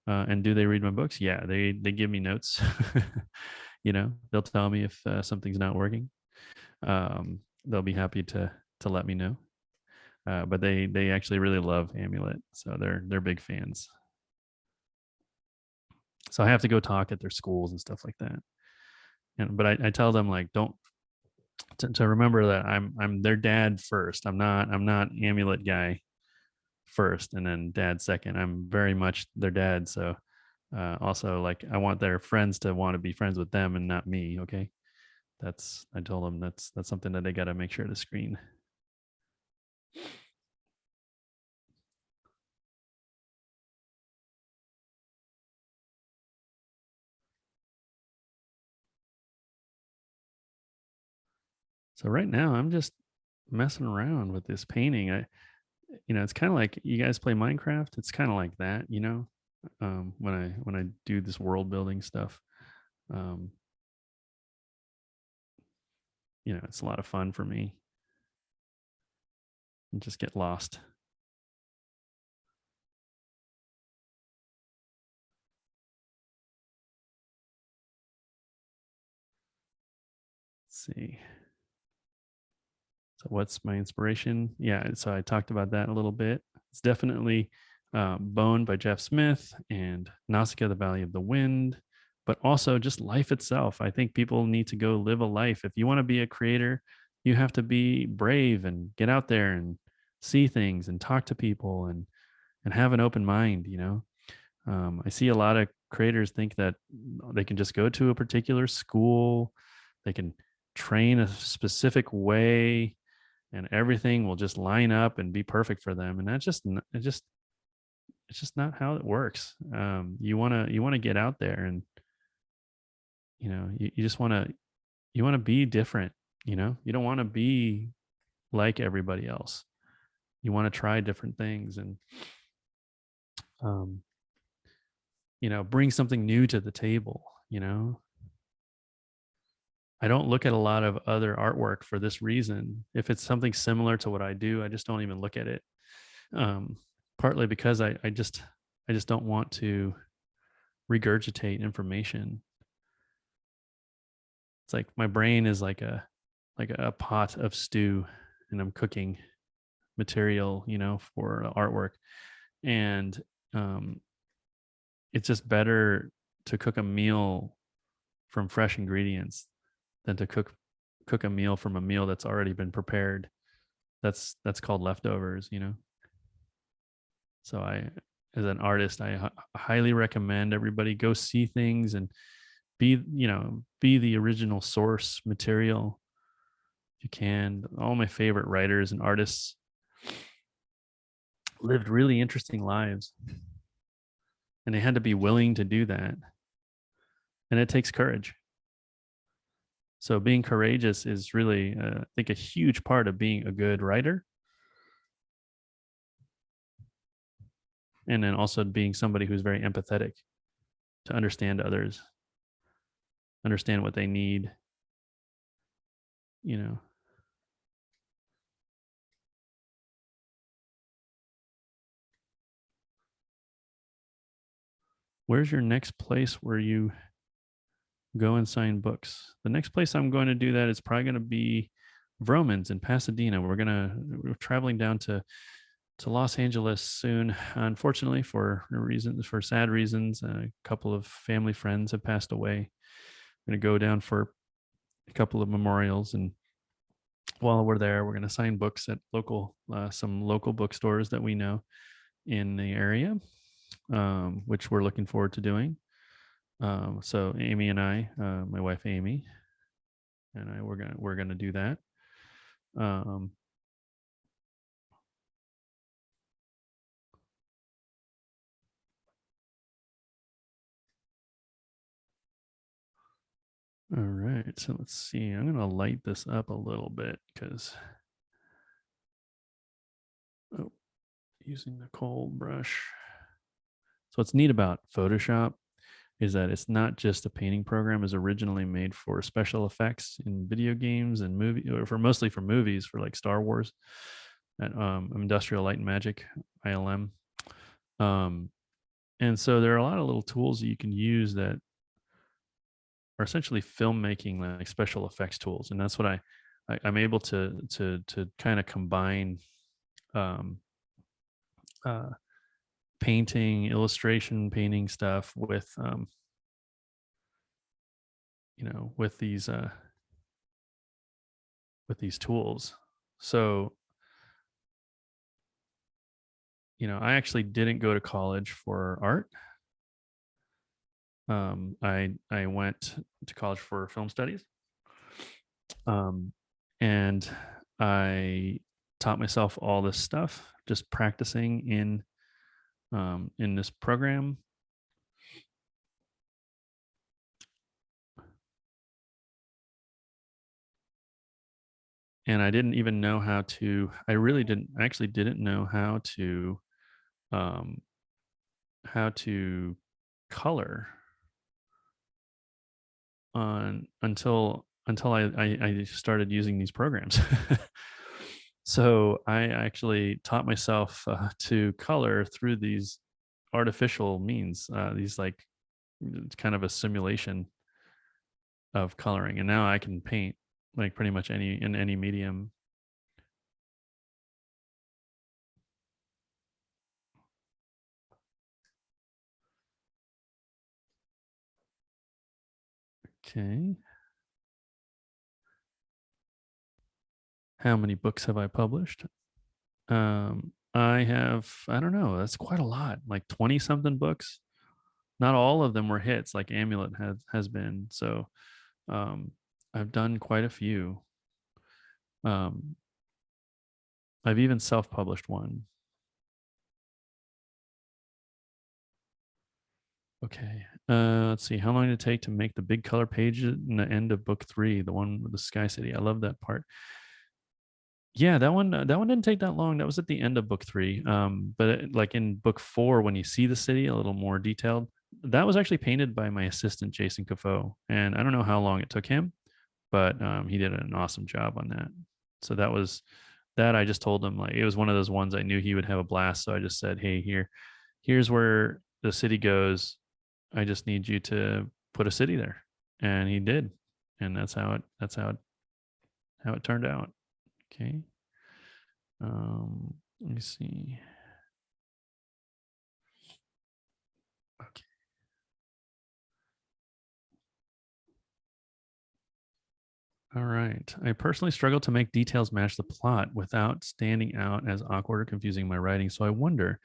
And do they read my books? Yeah, they give me notes. They'll tell me if something's not working. They'll be happy to let me know. But they actually really love Amulet, so they're big fans. So I have to go talk at their schools and stuff like that. But I tell them like don't to remember that I'm their dad first. I'm not Amulet guy first and then dad second. I'm very much their dad. So also like I want their friends to want to be friends with them and not me. Okay. I told them that's something that they got to make sure to screen. So right now I'm just messing around with this painting. It's kind of like you guys play Minecraft. It's kind of like that, when I do this world building stuff. Um, it's a lot of fun for me and just get lost. Let's see. So what's my inspiration? Yeah, so I talked about that a little bit. It's definitely Bone by Jeff Smith and Nausicaa, the Valley of the Wind, but also just life itself. I think people need to go live a life. If you want to be a creator, you have to be brave and get out there and see things and talk to people and have an open mind. I see a lot of creators think that they can just go to a particular school, they can train a specific way and everything will just line up and be perfect for them, and that's just it's just not how it works. You want to get out there and you just want to be different. You don't want to be like everybody else. You want to try different things and um bring something new to the table. I don't look at a lot of other artwork for this reason. If it's something similar to what I do, I just don't even look at it. um, Partly because I just don't want to regurgitate information. It's like my brain is like a pot of stew, and I'm cooking material, for artwork, and um, it's just better to cook a meal from fresh ingredients than to cook a meal from a meal that's already been prepared. That's called leftovers. So as an artist, I highly recommend everybody go see things and be the original source material if you can. All my favorite writers and artists lived really interesting lives, and they had to be willing to do that, and it takes courage. So being courageous is really, I think, a huge part of being a good writer, and then also being somebody who's very empathetic to understand others, understand what they need, you know, where's your next place where you go and sign books? The next place I'm going to do that is probably going to be Vroman's in Pasadena. We're traveling down to Los Angeles soon. Unfortunately, for sad reasons, a couple of family friends have passed away. I'm going to go down for a couple of memorials, and while we're there, we're going to sign books at some local bookstores that we know in the area, which we're looking forward to doing. So Amy and I, my wife Amy, and we're gonna do that. Um, all right, so let's see. I'm gonna light this up a little bit because using the cold brush. So what's neat about Photoshop is that it's not just a painting program. Is originally made for special effects in video games and mostly for movies, for like Star Wars, at Industrial Light and Magic, ILM. And so there are a lot of little tools that you can use that are essentially filmmaking, like special effects tools, and that's what I'm able to kind of combine um, uh, painting, illustration, painting stuff with with these tools. So I actually didn't go to college for art. I went to college for film studies, and I taught myself all this stuff just practicing in this program. And I didn't even know how to. I actually didn't know um, how to color on until I started using these programs. So I actually taught myself to color through these artificial means, these like it's kind of a simulation of coloring, and now I can paint like pretty much in any medium. Okay. How many books have I published? I don't know, that's quite a lot, like 20 something books. Not all of them were hits like Amulet has been. So um, I've done quite a few. Um, I've even self-published one. Okay. Let's see. How long did it take to make the big color page in the end of book 3, the one with the Sky City? I love that part. Yeah, that one didn't take that long. That was at the end of book 3. But like in book 4, when you see the city a little more detailed, that was actually painted by my assistant Jason Cafoe, and I don't know how long it took him, but he did an awesome job on that. So that I just told him, like, it was one of those ones I knew he would have a blast. So I just said, hey, here's where the city goes. I just need you to put a city there, and he did, and how it turned out. Okay. Let me see. Okay. All right. I personally struggle to make details match the plot without standing out as awkward or confusing in my writing. So I wonder,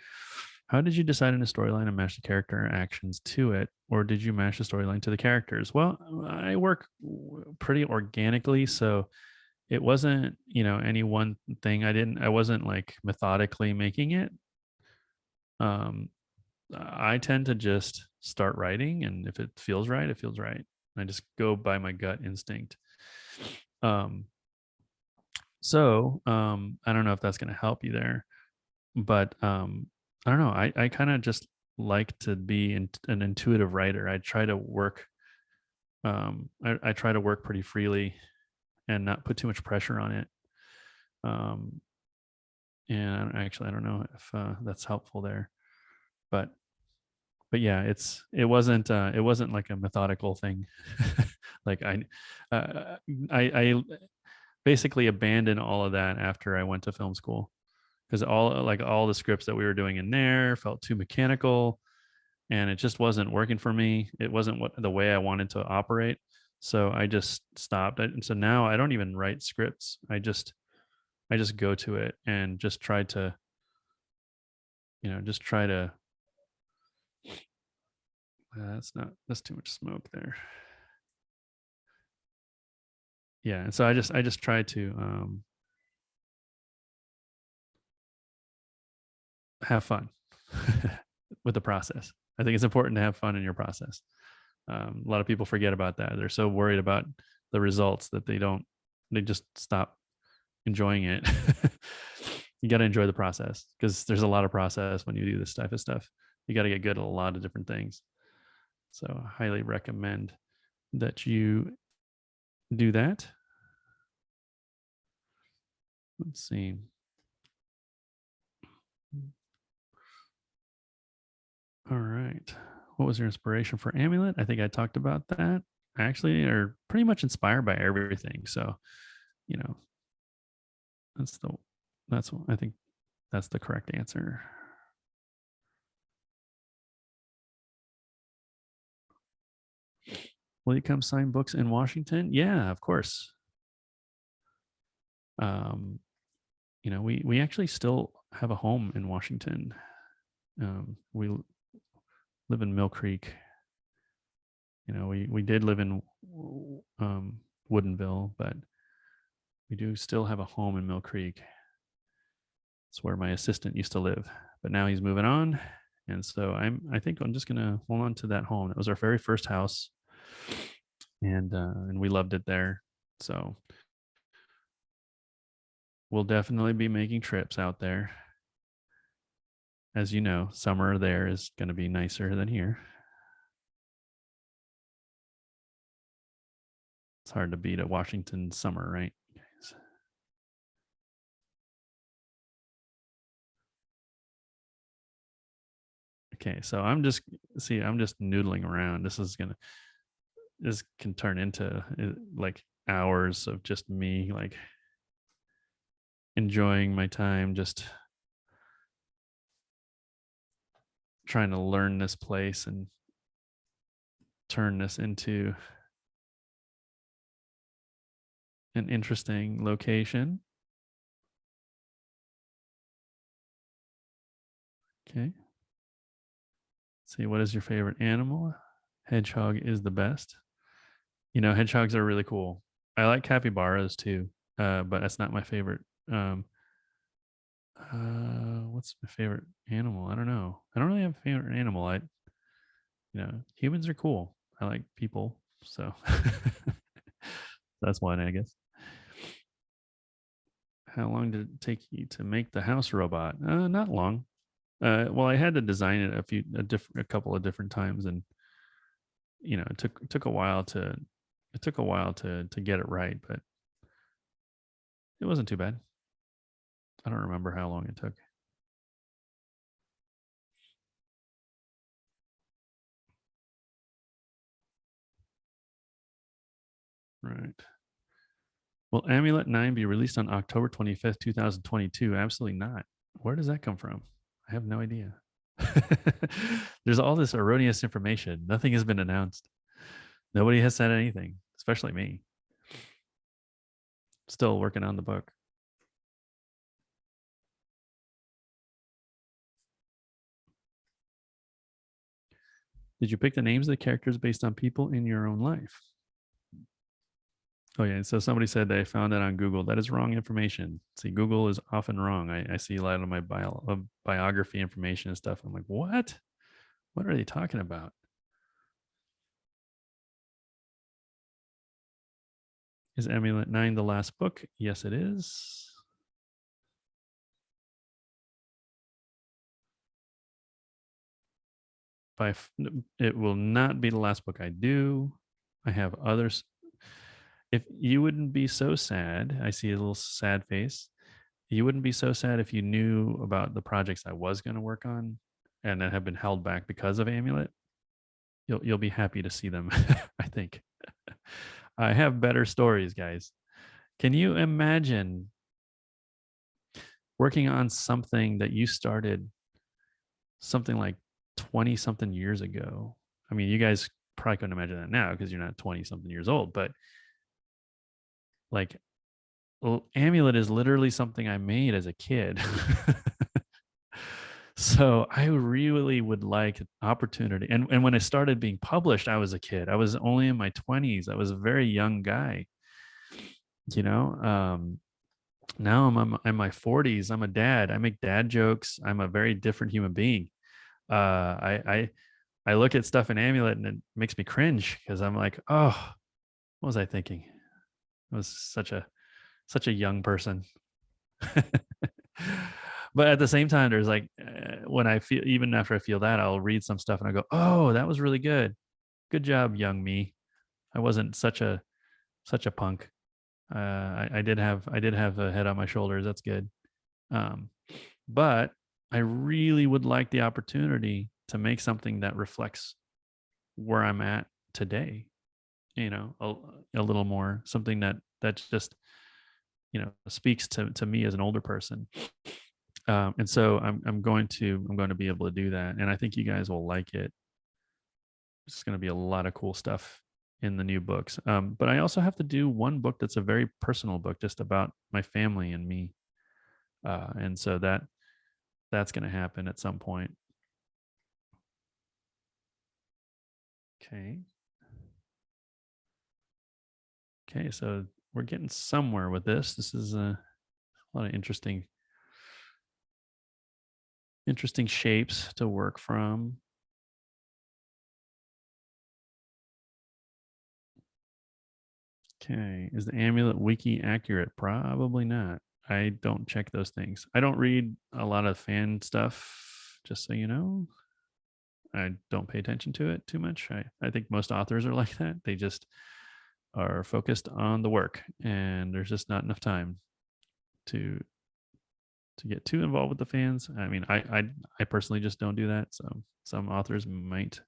how did you decide in a storyline to match the character actions to it, or did you match the storyline to the characters? Well, I work pretty organically, so it wasn't, any one thing. I wasn't like methodically making it. Um, I tend to just start writing, and if it feels right, it feels right. I just go by my gut instinct. Um, so I don't know if that's going to help you there, but I don't know. I kind of just like to be an intuitive writer. I try to work. I try to work pretty freely and not put too much pressure on it. Um, and actually, I don't know if that's helpful there, but yeah, it wasn't like a methodical thing. Like uh, I basically abandoned all of that after I went to film school, because all the scripts that we were doing in there felt too mechanical, and it just wasn't working for me. It wasn't what the way I wanted to operate. So I just stopped. And so now I don't even write scripts. I just go to it and just try to, just try to. That's too much smoke there. Yeah, and so I just try to have fun with the process. I think it's important to have fun in your process. A lot of people forget about that. They're so worried about the results that they just stop enjoying it. You got to enjoy the process, because there's a lot of process when you do this type of stuff. You got to get good at a lot of different things. So I highly recommend that you do that. Let's see. All right. What was your inspiration for Amulet? I think I talked about that. I actually are pretty much inspired by everything. So, you know, that's the that's what I think that's the correct answer. Will you come sign books in Washington? Yeah, of course. Um, we actually still have a home in Washington. We live in Mill Creek. We did live in Woodinville, but we do still have a home in Mill Creek. It's where my assistant used to live, but now he's moving on, and so I think I'm just gonna hold on to that home. That was our very first house, and we loved it there. So we'll definitely be making trips out there. As you know, summer there is going to be nicer than here. It's hard to beat a Washington summer, right? Okay, so I'm just noodling around. This can turn into like hours of just me like enjoying my time, just trying to learn this place and turn this into an interesting location. Okay. Let's see, what is your favorite animal? Hedgehog is the best. Hedgehogs are really cool. I like capybaras too, but that's not my favorite. Um, what's my favorite animal? I don't know. I don't really have a favorite animal. Humans are cool. I like people, so that's one, I guess. How long did it take you to make the house robot? Not long. Well, I had to design it a couple of different times, and it took a while to get it right, but it wasn't too bad. I don't remember how long it took. Right. Will Amulet 9 be released on October 25th, 2022? Absolutely not. Where does that come from? I have no idea. There's all this erroneous information. Nothing has been announced. Nobody has said anything, especially me. Still working on the book. Did you pick the names of the characters based on people in your own life? Oh yeah, so somebody said they found that on Google. That is wrong information. See, Google is often wrong. I see a lot of my biography information and stuff. I'm like, what? What are they talking about? Is Amulet 9 the last book? Yes, it is. It will not be the last book I do. I have others. if you wouldn't be so sad, I see a little sad face. You wouldn't be so sad if you knew about the projects I was going to work on and that have been held back because of Amulet. You'll be happy to see them, I think. I have better stories, guys. Can you imagine working on something that you started something like 20 something years ago? I mean, you guys probably couldn't imagine that now because you're not 20 something years old, but like, well, Amulet is literally something I made as a kid. So I really would like an opportunity. And when I started being published, I was a kid. I was only in my 20s. I was a very young guy, you know. Now I'm in my 40s. I'm a dad. I make dad jokes. I'm a very different human being. I look at stuff in Amulet and it makes me cringe because I'm like, oh, what was I thinking? I was such a young person. But at the same time, there's like when I feel, even after I feel that, I'll read some stuff and I go, oh, that was really good. Good job, young me. I wasn't such a punk. I did have a head on my shoulders. That's good. Um, but I really would like the opportunity to make something that reflects where I'm at today. You know, a little more, something that just speaks to me as an older person. And so I'm going to be able to do that, and I think you guys will like it. It's going to be a lot of cool stuff in the new books. But I also have to do one book that's a very personal book, just about my family and me. And so that's going to happen at some point. Okay. Okay. So we're getting somewhere with this. This is a lot of interesting shapes to work from. Okay. Is the Amulet wiki accurate? Probably not. I don't check those things. I don't read a lot of fan stuff, just so you know. I don't pay attention to it too much. I think most authors are like that. They just are focused on the work, and there's just not enough time to get too involved with the fans. I mean, I personally just don't do that. So some authors might,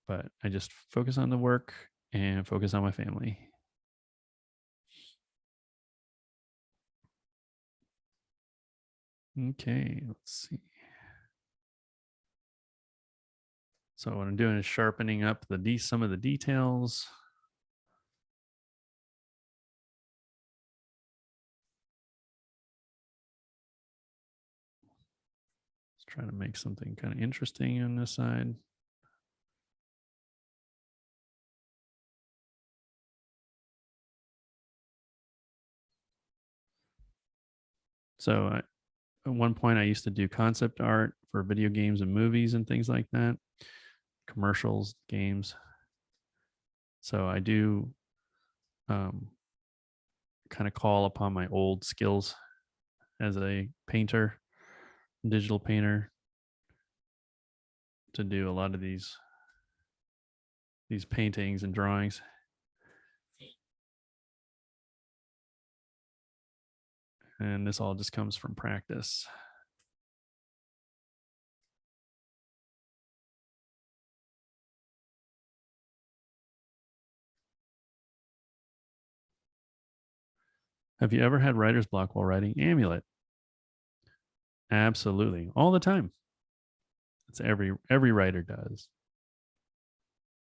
but I just focus on the work and focus on my family. Okay, let's see. So what I'm doing is sharpening up some of the details. Let's try to make something kind of interesting on this side. So at one point, I used to do concept art for video games and movies and things like that, commercials, games. So I do kind of call upon my old skills as a painter, digital painter, to do a lot of these paintings and drawings. And this all just comes from practice. Have you ever had writer's block while writing Amulet? Absolutely, all the time. It's every writer does.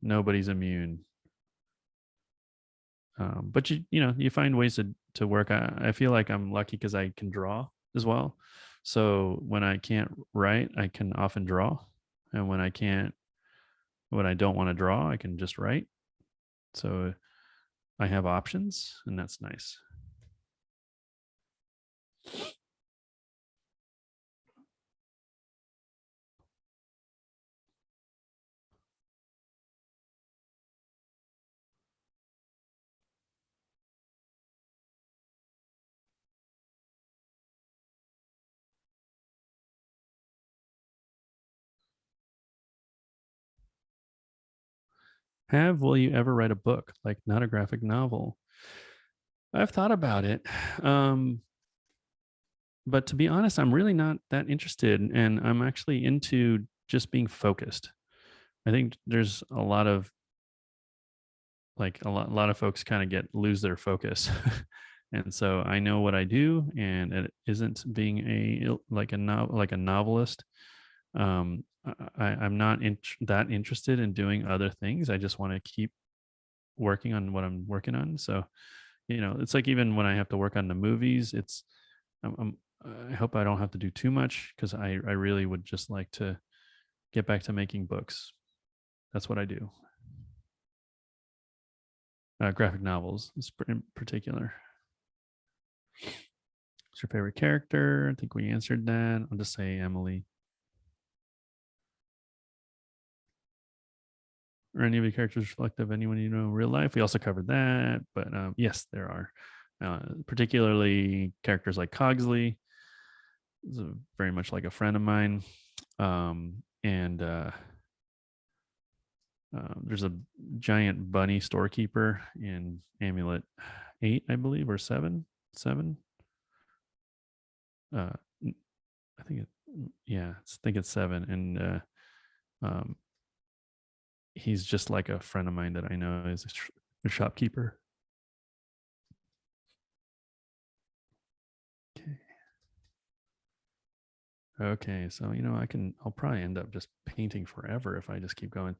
Nobody's immune. But you find ways to work. I feel like I'm lucky because I can draw as well. So when I can't write, I can often draw, and when I don't want to draw, I can just write. So I have options, and that's nice. Will you ever write a book, like not a graphic novel? I've thought about it. Um, but to be honest, I'm really not that interested. And I'm actually into just being focused. I think there's a lot of a lot of folks kind of lose their focus. And so I know what I do, and it isn't being like a novelist. I'm not that interested in doing other things. I just want to keep working on what I'm working on. So, it's like even when I have to work on the movies, I'm, I hope I don't have to do too much because I really would just like to get back to making books. That's what I do. Graphic novels in particular. What's your favorite character? I think we answered that. I'll just say Emily. Are any of your characters reflective of anyone you know in real life? We also covered that, but yes, there are. Particularly characters like Cogsley is very much like a friend of mine. And there's a giant bunny storekeeper in Amulet 8, I believe, or 7. 7. I think I think it's 7. And um, he's just like a friend of mine that I know is a shopkeeper. Okay, so I'll probably end up just painting forever if I just keep going.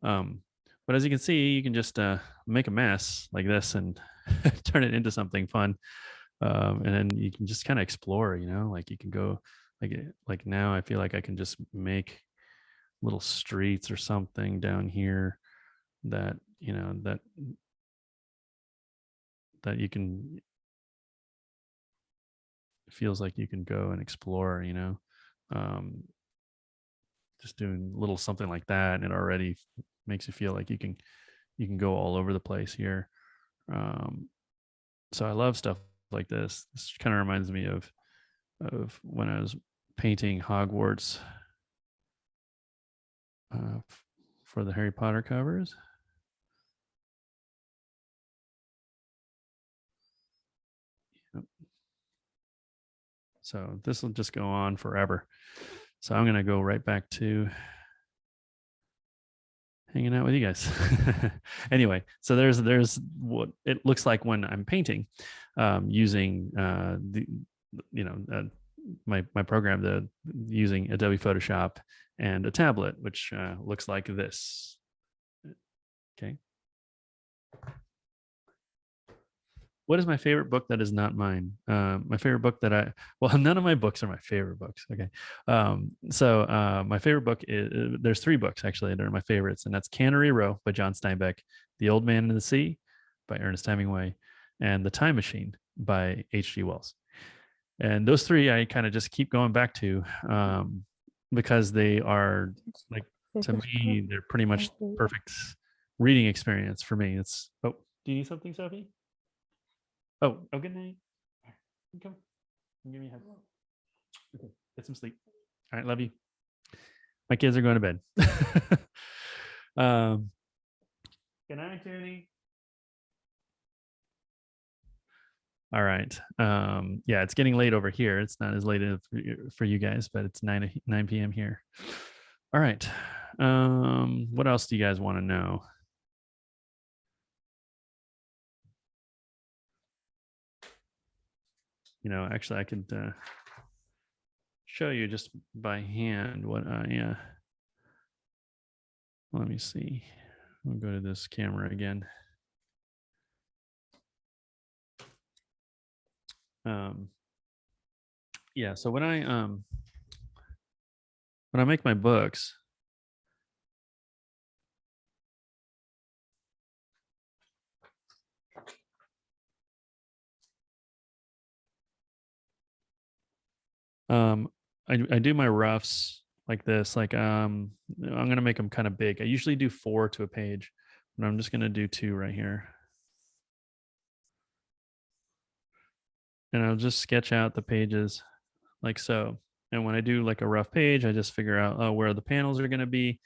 But as you can see, you can just make a mess like this and turn it into something fun. And then you can just kind of explore, like you can go like now I feel like I can just make little streets or something down here that that you can feels like you can go and explore, um, just doing little something like that, and it already makes you feel like you can go all over the place here. um, so I love stuff like this kind of reminds me of when I was painting Hogwarts for the Harry Potter covers. Yep. So this will just go on forever, so I'm going to go right back to hanging out with you guys. Anyway, so there's what it looks like when I'm painting, using the you know my program, using Adobe Photoshop and a tablet, which looks like this. Okay. What is my favorite book that is not mine? My favorite book well, none of my books are my favorite books. Okay. So my favorite book there's 3 books actually that are my favorites, and that's Cannery Row by John Steinbeck, The Old Man and the Sea by Ernest Hemingway, and The Time Machine by H.G. Wells. And those 3 I kind of just keep going back to, because they are, like, to me, they're pretty much perfect reading experience for me. Do you need something, Sophie? Oh, good night. Come, give me a hug. Okay, get some sleep. All right, love you. My kids are going to bed. um, Good night, Judy. All right. Yeah, it's getting late over here. It's not as late for you guys, but it's 9 p.m. here. All right. What else do you guys want to know? Actually, I could show you just by hand what let me see. We'll go to this camera again. Yeah, so when I make my books, I do my roughs like this. Like, I'm gonna make them kind of big. I usually do 4 to a page, but I'm just gonna do 2 right here. And I'll just sketch out the pages like so. And when I do like a rough page, I just figure out where the panels are gonna be.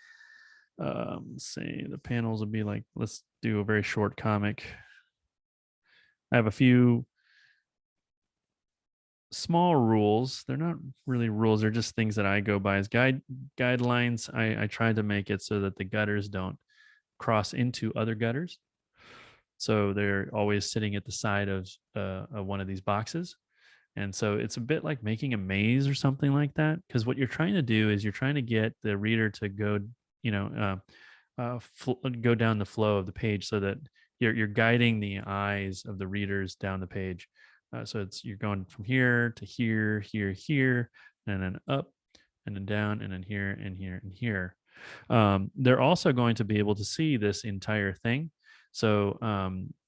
Say the panels would be like, let's do a very short comic. I have a few small rules. They're not really rules. They're just things that I go by as guidelines. I try to make it so that the gutters don't cross into other gutters. So they're always sitting at the side of one of these boxes. And so it's a bit like making a maze or something like that. Because what you're trying to do is you're trying to get the reader to go, you know, go down the flow of the page so that you're guiding the eyes of the readers down the page. So it's you're going from here to here, here, here, and then up, and then down, and then here, and here, and here. They're also going to be able to see this entire thing. So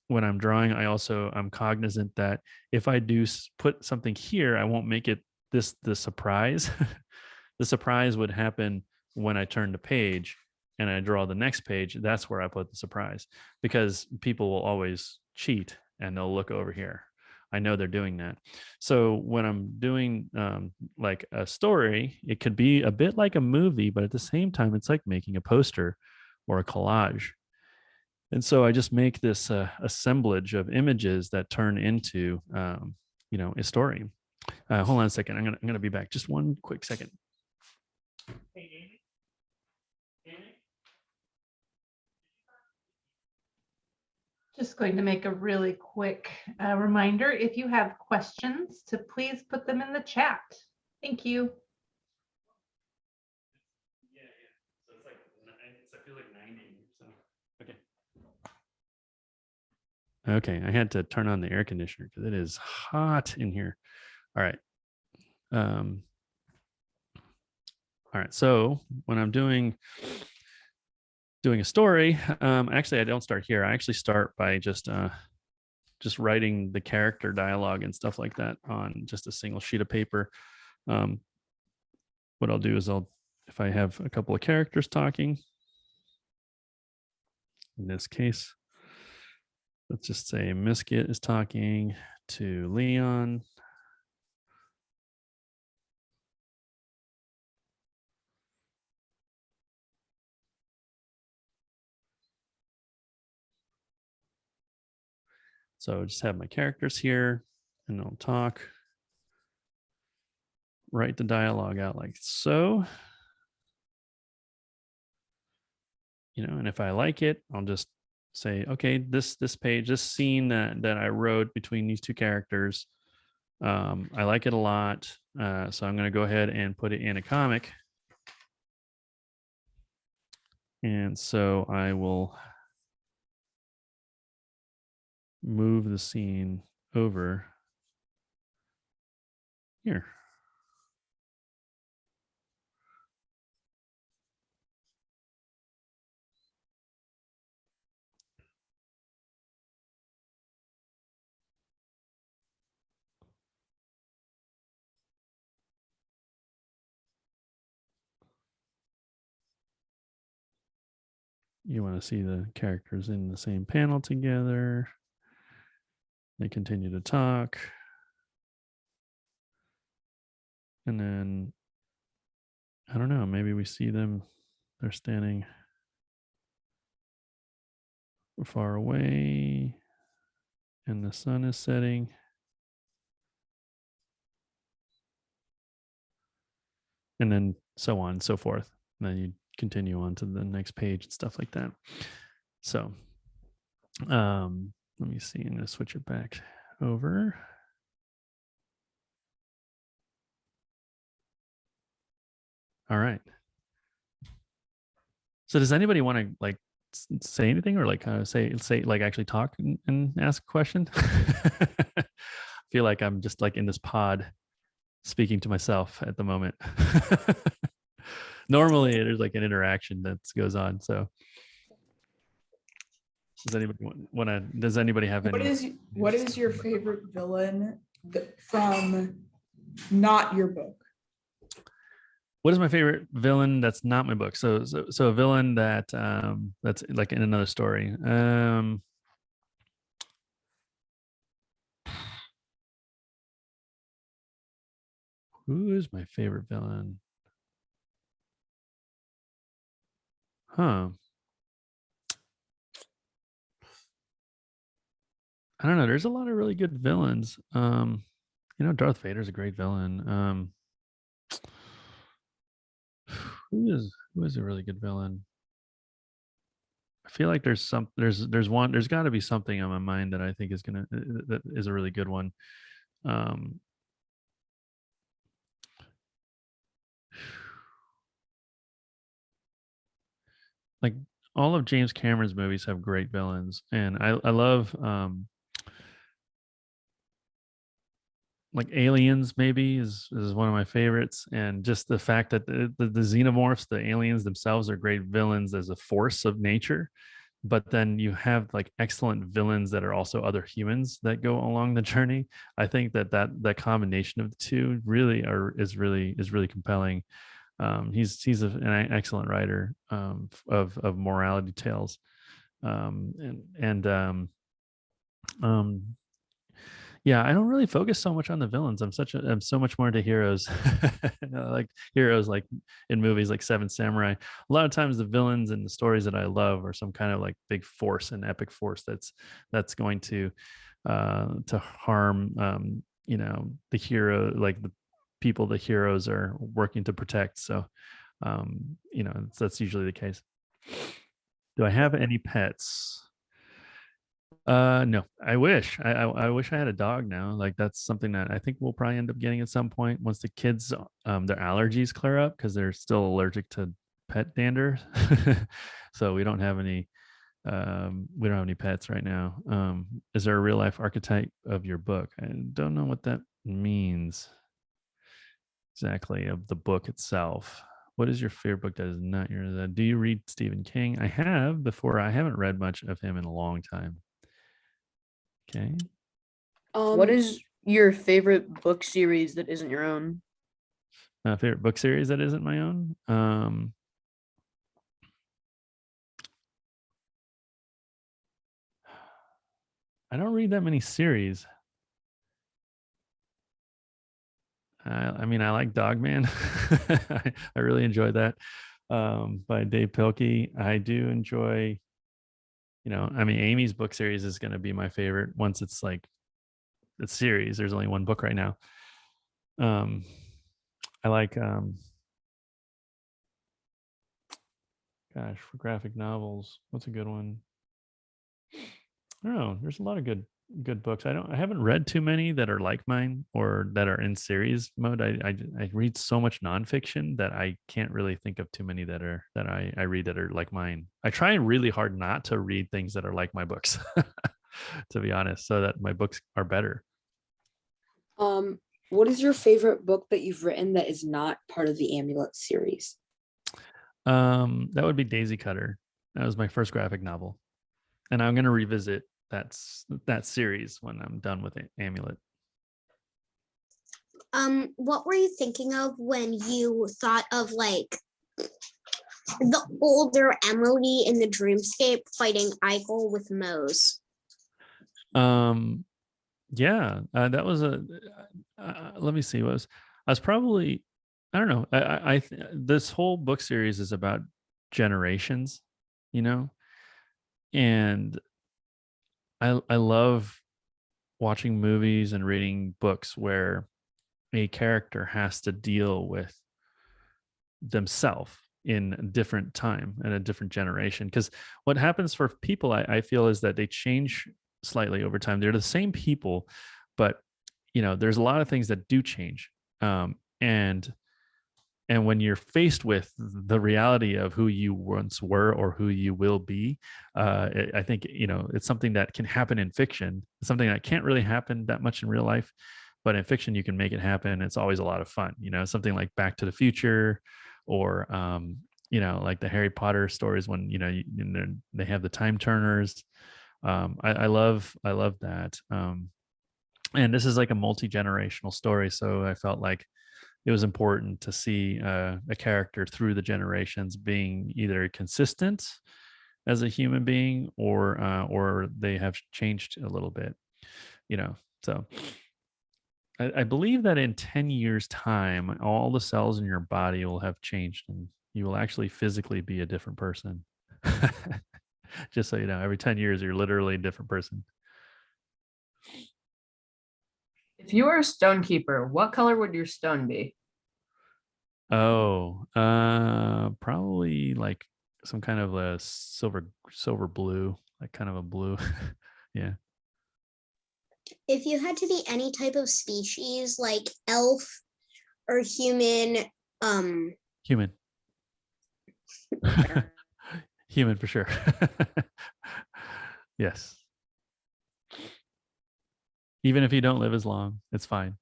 when I'm drawing, I'm cognizant that if I do put something here, I won't make it the surprise. The surprise would happen when I turn the page and I draw the next page. That's where I put the surprise, because people will always cheat and they'll look over here. I know they're doing that. So when I'm doing like a story, it could be a bit like a movie, but at the same time, it's like making a poster or a collage. And so I just make this assemblage of images that turn into, a story. Hold on a second. I'm gonna be back. Just one quick second. Hey, Amy. Amy? Just going to make a really quick reminder. If you have questions, to please put them in the chat. Thank you. Yeah. So it's like, I feel like 90. So okay. Okay, I had to turn on the air conditioner because it is hot in here. All right. All right. So when I'm doing a story, actually I don't start here. I actually start by just writing the character dialogue and stuff like that on just a single sheet of paper. What I'll do is if I have a couple of characters talking, in this case, let's just say Miskit is talking to Leon. So just have my characters here and I'll talk, write the dialogue out like so. And if I like it, I'll just say, okay, this page, this scene that I wrote between these two characters, I like it a lot. So I'm going to go ahead and put it in a comic. And so I will move the scene over here. You want to see the characters in the same panel together. They continue to talk. And then, I don't know, maybe we see them, they're standing far away and the sun is setting. And then so on and so forth. And then you continue on to the next page and stuff like that. So let me see. I'm going to switch it back over. All right. So does anybody want to like say anything or like kind of say like actually talk and ask a question? I feel like I'm just like in this pod speaking to myself at the moment. Normally there's like an interaction that goes on. So does anybody have any? What is your favorite villain from not your book? What is my favorite villain that's not my book? So a villain that's like in another story. Who is my favorite villain? Huh. I don't know. There's a lot of really good villains. Darth Vader's a great villain. Who is a really good villain? I feel like there's got to be something on my mind that I think that is a really good one. Um, like all of James Cameron's movies have great villains, and I love like Aliens maybe is one of my favorites, and just the fact that the xenomorphs, the aliens themselves, are great villains as a force of nature, but then you have like excellent villains that are also other humans that go along the journey. I think that combination of the two is really compelling. An excellent writer of morality tales, and yeah, I don't really focus so much on the villains. I'm so much more into heroes. Like heroes like in movies like Seven Samurai. A lot of times the villains and the stories that I love are some kind of like big force, an epic force that's going to harm the hero, like the people the heroes are working to protect. So that's usually the case. Do I have any pets? No, I wish. I wish I had a dog now. Like that's something that I think we'll probably end up getting at some point once the kids their allergies clear up, because they're still allergic to pet dander. So we don't have any pets right now. Is there a real life archetype of your book? I don't know what that means exactly, of the book itself. What is your favorite book that is not yours? Do you read Stephen King? I have before. I haven't read much of him in a long time. Okay. What is your favorite book series that isn't your own? Favorite book series that isn't my own? I don't read that many series. I mean, I like Dogman. I really enjoyed that, by Dave Pilkey. I do enjoy, I mean, Amy's book series is going to be my favorite once it's like it's series. There's only one book right now. I like, gosh, for graphic novels, what's a good one? I don't know. There's a lot of good books. I haven't read too many that are like mine or that are in series mode. I read so much nonfiction that I can't really think of too many that I read that are like mine. I try really hard not to read things that are like my books, to be honest, so that my books are better. What is your favorite book that you've written that is not part of the Amulet series? That would be Daisy Cutter. That was my first graphic novel, and I'm going to revisit that series when I'm done with Amulet. What were you thinking of when you thought of like the older Emily in the dreamscape fighting Eichel with Mose? Yeah, that was let me see. I was probably, I don't know. This whole book series is about generations, and I love watching movies and reading books where a character has to deal with themselves in a different time and a different generation. Because what happens for people, I feel, is that they change slightly over time. They're the same people, but there's a lot of things that do change. And when you're faced with the reality of who you once were or who you will be, I think, it's something that can happen in fiction. It's something that can't really happen that much in real life, but in fiction, you can make it happen. It's always a lot of fun, something like Back to the Future, or, like the Harry Potter stories when, they have the time turners. I love that. And this is like a multi-generational story. So I felt like it was important to see a character through the generations being either consistent as a human being, or they have changed a little bit, so I believe that in 10 years time, all the cells in your body will have changed, and You will actually physically be a different person. Just so you know, every 10 years, you're literally a different person. If you were a stone keeper, what color would your stone be? Oh, probably like some kind of a silver blue, like kind of a blue. Yeah. If you had to be any type of species, like elf or human, Human. Human for sure. Yes. Even if you don't live as long, it's fine.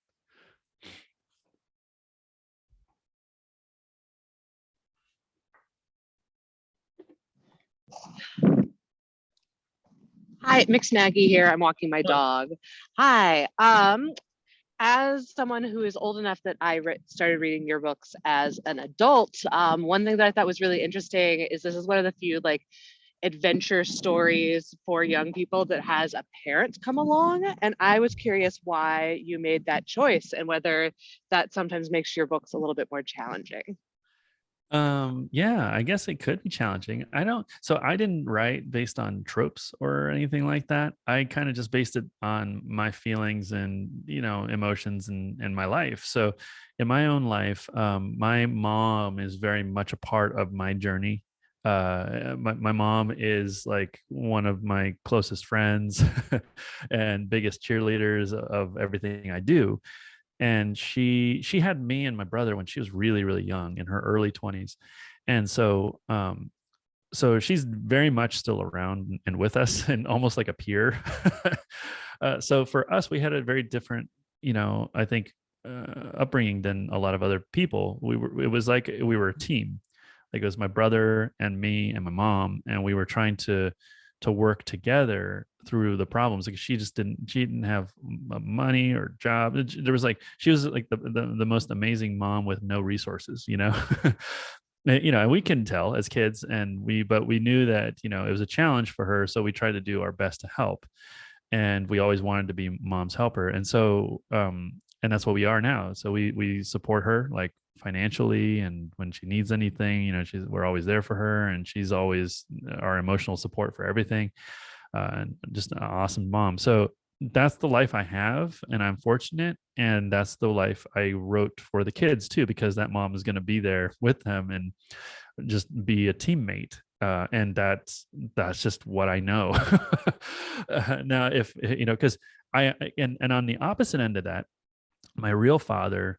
Hi, Mix Maggie here. I'm walking my dog. Hi. As someone who is old enough that I started reading your books as an adult, one thing that I thought was really interesting is this is one of the few like adventure stories for young people that has a parent come along. And I was curious why you made that choice and whether that sometimes makes your books a little bit more challenging. Yeah, I guess it could be challenging. I didn't write based on tropes or anything like that. I kind of just based it on my feelings and, emotions and my life. So in my own life, my mom is very much a part of my journey. My mom is like one of my closest friends and biggest cheerleaders of everything I do. And she had me and my brother when she was really really young, in her early 20s. And so she's very much still around and with us and almost like a peer. So for us, we had a very different, I think, upbringing than a lot of other people. It was like we were a team. Like it was my brother and me and my mom, and we were trying to work together through the problems. Like she didn't have money or job. There was like, she was like the most amazing mom with no resources, and we can tell as kids, but we knew that, it was a challenge for her. So we tried to do our best to help. And we always wanted to be mom's helper. And so, and that's what we are now. So we support her like financially, and when she needs anything, we're always there for her, and she's always our emotional support for everything. And just an awesome mom. So that's the life I have, and I'm fortunate. And that's the life I wrote for the kids too, because that mom is going to be there with them and just be a teammate. And that's just what I know. Now, if because and on the opposite end of that, my real father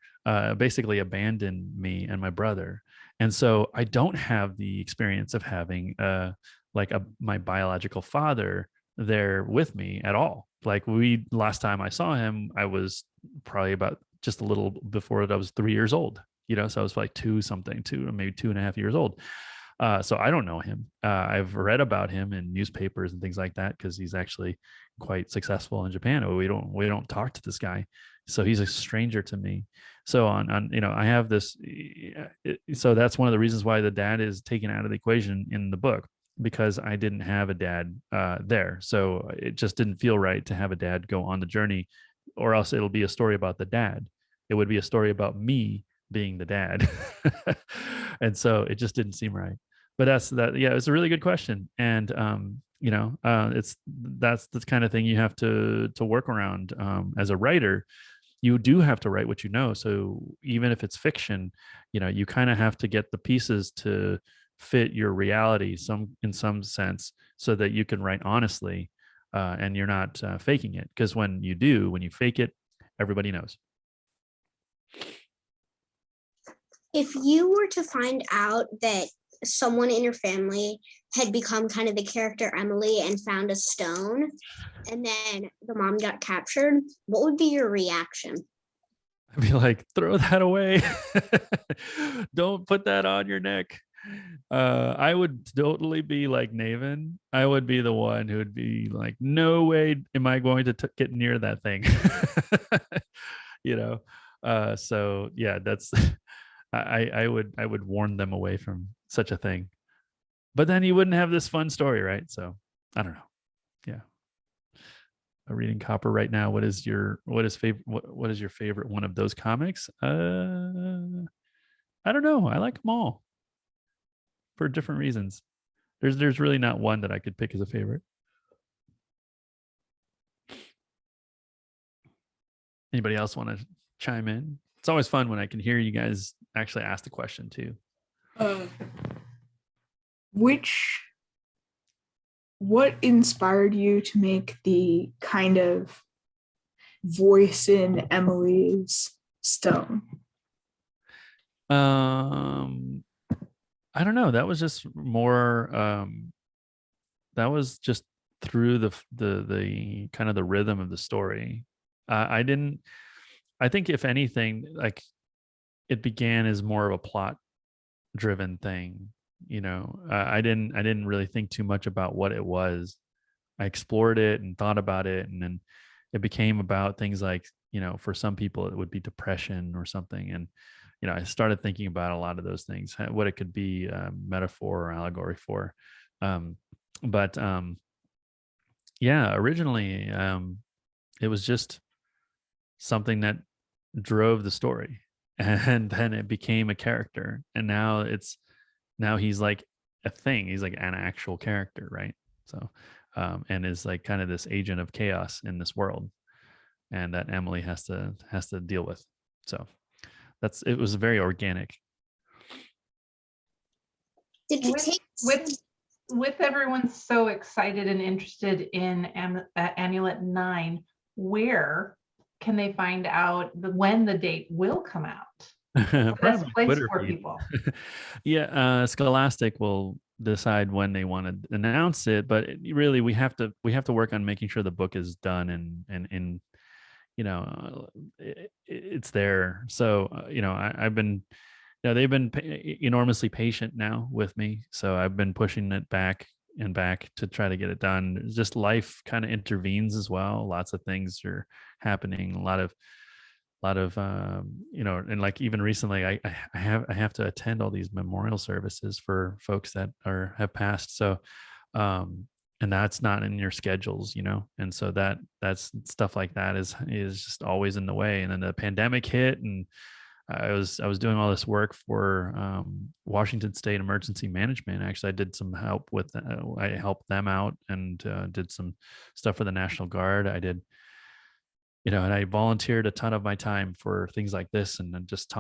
basically abandoned me and my brother. And so I don't have the experience of having my biological father there with me at all. Like last time I saw him, I was probably about just a little before I was 3 years old, so I was like two, maybe 2.5 years old. So I don't know him. I've read about him in newspapers and things like that, because he's actually quite successful in Japan. We don't talk to this guy, so he's a stranger to me. So I have this. So that's one of the reasons why the dad is taken out of the equation in the book, because I didn't have a dad there. So it just didn't feel right to have a dad go on the journey, or else it'll be a story about the dad. It would be a story about me being the dad. And so it just didn't seem right. But yeah, it's a really good question. And that's the kind of thing you have to work around. As a writer, you do have to write what you know. So even if it's fiction, you kind of have to get the pieces to fit your reality in some sense, so that you can write honestly, and you're not faking it. Because when you fake it, everybody knows. if you were to find out that someone in your family had become kind of the character Emily and found a stone, and then the mom got captured, what would be your reaction? I'd be like, throw that away. Don't put that on your neck. I would totally be like Naven. I would be the one who would be like, no way am I going to get near that thing. So yeah, that's I would warn them away from such a thing. But then you wouldn't have this fun story, right? So I don't know. Yeah. I'm reading Copper right now. What is your favorite one of those comics? I don't know. I like them all. for different reasons. There's really not one that I could pick as a favorite. Anybody else want to chime in? It's always fun when I can hear you guys actually ask the question too. What inspired you to make the kind of voice in Emily's stone? I don't know. That was just more. That was just through the kind of the rhythm of the story. I didn't. I think if anything, like it began as more of a plot-driven thing. I didn't really think too much about what it was. I explored it and thought about it, and then it became about things like, for some people it would be depression or something, and I started thinking about a lot of those things, what it could be a metaphor or allegory for. But yeah, originally it was just something that drove the story, and then it became a character, and now he's like a thing. He's like an actual character, right? So and is like kind of this agent of chaos in this world, and that Emily has to deal with. So it was very organic. Did you take With everyone so excited and interested in Amulet 9, where can they find out when the date will come out? The best Probably place Twitter for feed. people. Yeah, Scholastic will decide when they want to announce it, but really we have to work on making sure the book is done and it's there. So I've been, they've been enormously patient now with me, so I've been pushing it back and back to try to get it done. Just life kind of intervenes as well. Lots of things are happening. A lot of and like even recently I have to attend all these memorial services for folks that have passed. So and that's not in your schedules, and so that's stuff like that is just always in the way. And then the pandemic hit, and I was doing all this work for Washington State Emergency Management. Actually, I did some help with I helped them out, and did some stuff for the National Guard. I did, and I volunteered a ton of my time for things like this, and then just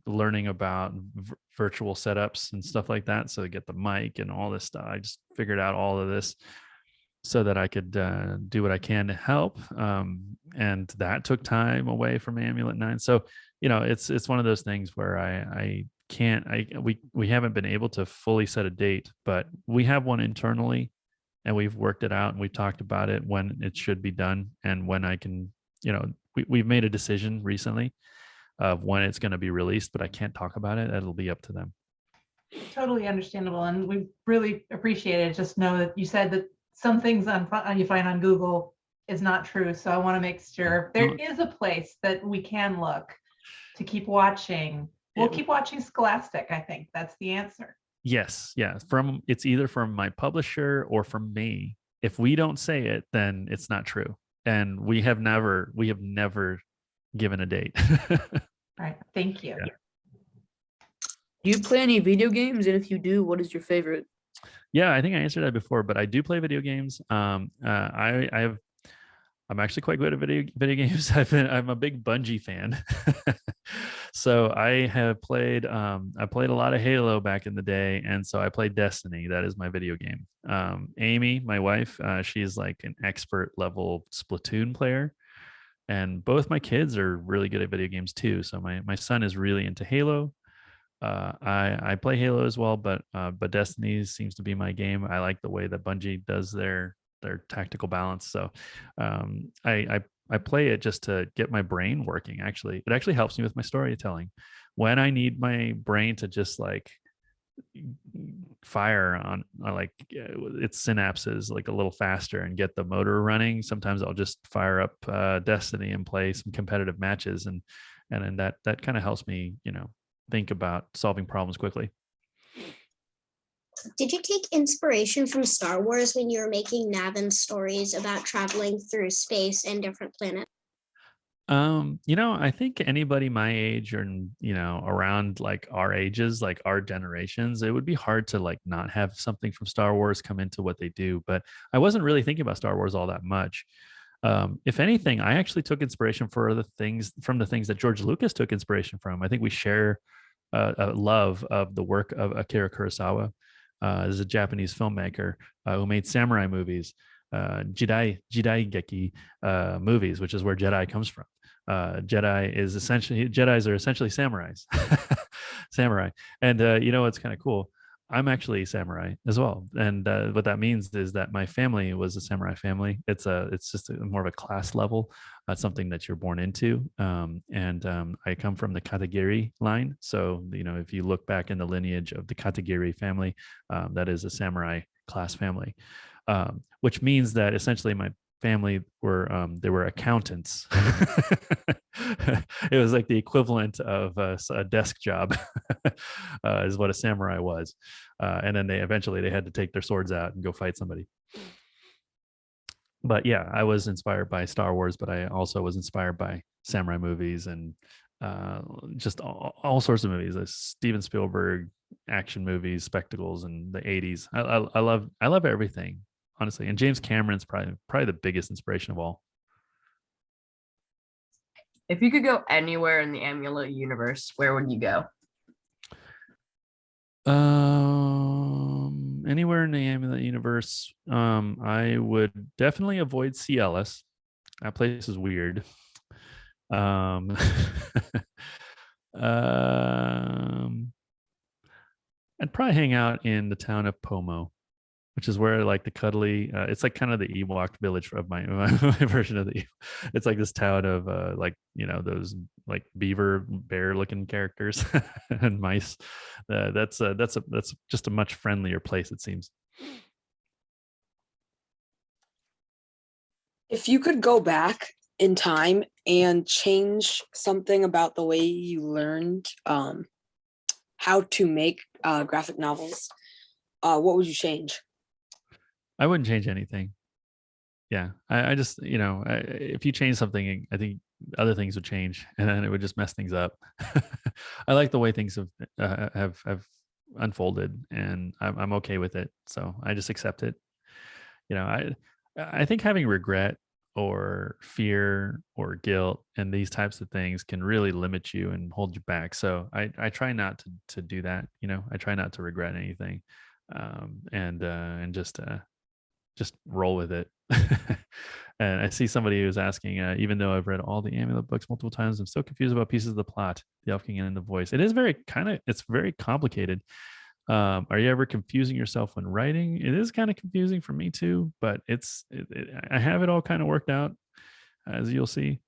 learning about virtual setups and stuff like that. So to get the mic and all this stuff, I just figured out all of this so that I could do what I can to help. And that took time away from Amulet 9. So, it's one of those things where we haven't been able to fully set a date, but we have one internally, and we've worked it out, and we've talked about it when it should be done, and when I can, we've made a decision recently of when it's going to be released, but I can't talk about it. It'll be up to them. Totally understandable, and we really appreciate it. Just know that you said that some things you find on Google is not true, so I want to make sure there is a place that we can look to keep watching. We'll keep watching Scholastic. I think that's the answer. Yes, yeah. It's either from my publisher or from me. If we don't say it, then it's not true, and we have never given a date. All right, thank you. Yeah. Do you play any video games? And if you do, what is your favorite? Yeah, I think I answered that before, but I do play video games. I'm actually quite good at video games. I'm a big Bungie fan. So I have played I played a lot of Halo back in the day, and so I played Destiny. That is my video game. Amy, my wife, she's like an expert level Splatoon player, and both my kids are really good at video games too. So my son is really into Halo. I play Halo as well, but Destiny seems to be my game. I like the way that Bungie does their tactical balance. So I play it just to get my brain working. Actually, it actually helps me with my storytelling. When I need my brain to just like fire on like its synapses like a little faster and get the motor running, sometimes I'll just fire up Destiny and play some competitive matches, and then that kind of helps me, think about solving problems quickly. Did you take inspiration from Star Wars when you were making Navin's stories about traveling through space and different planets? I think anybody my age or around like our ages, like our generations, it would be hard to like not have something from Star Wars come into what they do. But I wasn't really thinking about Star Wars all that much. If anything, I actually took inspiration for the things that George Lucas took inspiration from. I think we share a love of the work of Akira Kurosawa. Is a Japanese filmmaker who made samurai movies, Jidaigeki movies, which is where Jedi comes from. Jedis are essentially samurais, samurai. And what's kind of cool? I'm actually a samurai as well, and what that means is that my family was a samurai family. It's just more of a class level, something that you're born into. I come from the Katagiri line, so if you look back in the lineage of the Katagiri family, that is a samurai class family, which means that essentially my family were accountants. It was like the equivalent of a desk job, is what a samurai was. And then they eventually had to take their swords out and go fight somebody. But yeah, I was inspired by Star Wars, but I also was inspired by samurai movies and just all sorts of movies, like Steven Spielberg action movies, spectacles in the 80s. I love everything, honestly. And James Cameron's probably the biggest inspiration of all. If you could go anywhere in the Amulet universe, where would you go? Anywhere in the Amulet universe, I would definitely avoid Cialis. That place is weird. I'd probably hang out in the town of Pomo, which is where like the cuddly, it's like kind of the Ewok village of my version of the. It's like this town of those like beaver bear looking characters and mice. That's just a much friendlier place, it seems. If you could go back in time and change something about the way you learned how to make graphic novels, what would you change? I wouldn't change anything. Yeah, I just if you change something, I think other things would change, and then it would just mess things up. I like the way things have unfolded, and I'm okay with it. So I just accept it. I think having regret or fear or guilt and these types of things can really limit you and hold you back. So I try not to do that. I try not to regret anything, and just roll with it. And I see somebody who's asking, even though I've read all the Amulet books multiple times, I'm still confused about pieces of the plot, the Elf King and the voice. It is it's very complicated. Are you ever confusing yourself when writing? It is kind of confusing for me too, but I have it all kind of worked out, as you'll see.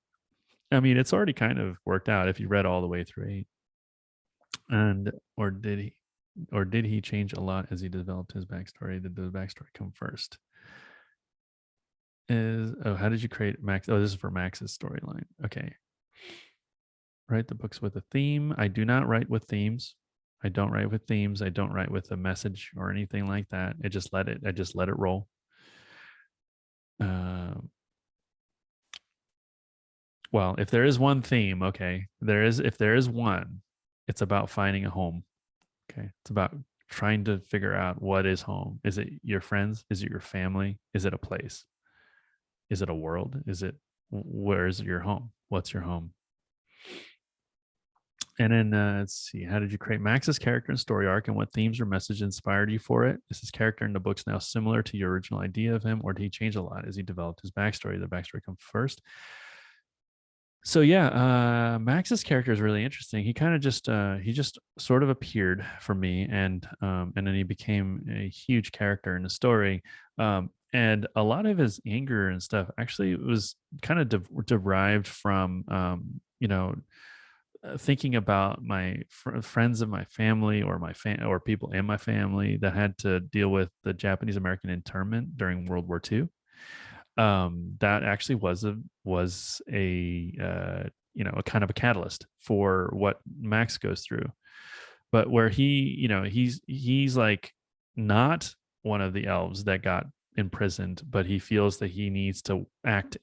I mean, it's already kind of worked out if you read all the way through 8. And or did he change a lot as he developed his backstory? Did the backstory come first? How did you create Max? Oh, this is for Max's storyline. Okay. Write the books with a theme. I do not write with themes. I don't write with themes. I don't write with a message or anything like that. I just let it roll. Well, if there is one theme, okay, if there is one, it's about finding a home. Okay. It's about trying to figure out what is home. Is it your friends? Is it your family? Is it a place? Is it a world? Where is your home? What's your home? And then let's see, how did you create Max's character and story arc, and what themes or message inspired you for it? Is his character in the books now similar to your original idea of him, or did he change a lot as he developed his backstory? The backstory come first. So yeah, Max's character is really interesting. He kind of just sort of appeared for me, and then he became a huge character in the story. And a lot of his anger and stuff actually was kind of derived from thinking about my friends of my family, or or people in my family that had to deal with the Japanese American internment during World War II. That actually was a kind of a catalyst for what Max goes through. But where he's like not one of the elves that got imprisoned, but he feels that he needs to act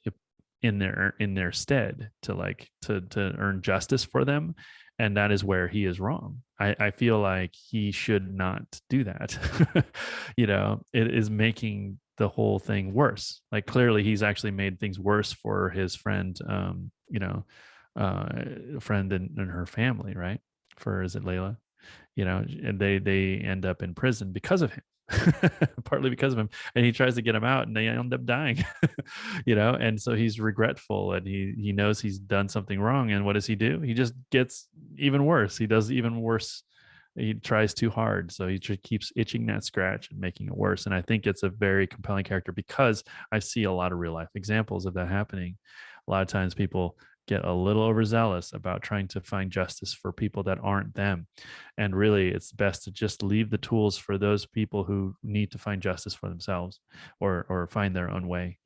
in their stead to like to earn justice for them, and that is where he is wrong. I feel like he should not do that. It is making the whole thing worse. Like clearly he's actually made things worse for his friend, friend and her family, right? For, is it Layla? And they end up in prison because of him. Partly because of him, and he tries to get him out and they end up dying. And so he's regretful, and he knows he's done something wrong, and what does he do? He just gets even worse. He does even worse. He tries too hard, so he just keeps itching that scratch and making it worse. And I think it's a very compelling character because I see a lot of real life examples of that happening. A lot of times people get a little overzealous about trying to find justice for people that aren't them. And really, it's best to just leave the tools for those people who need to find justice for themselves, or find their own way.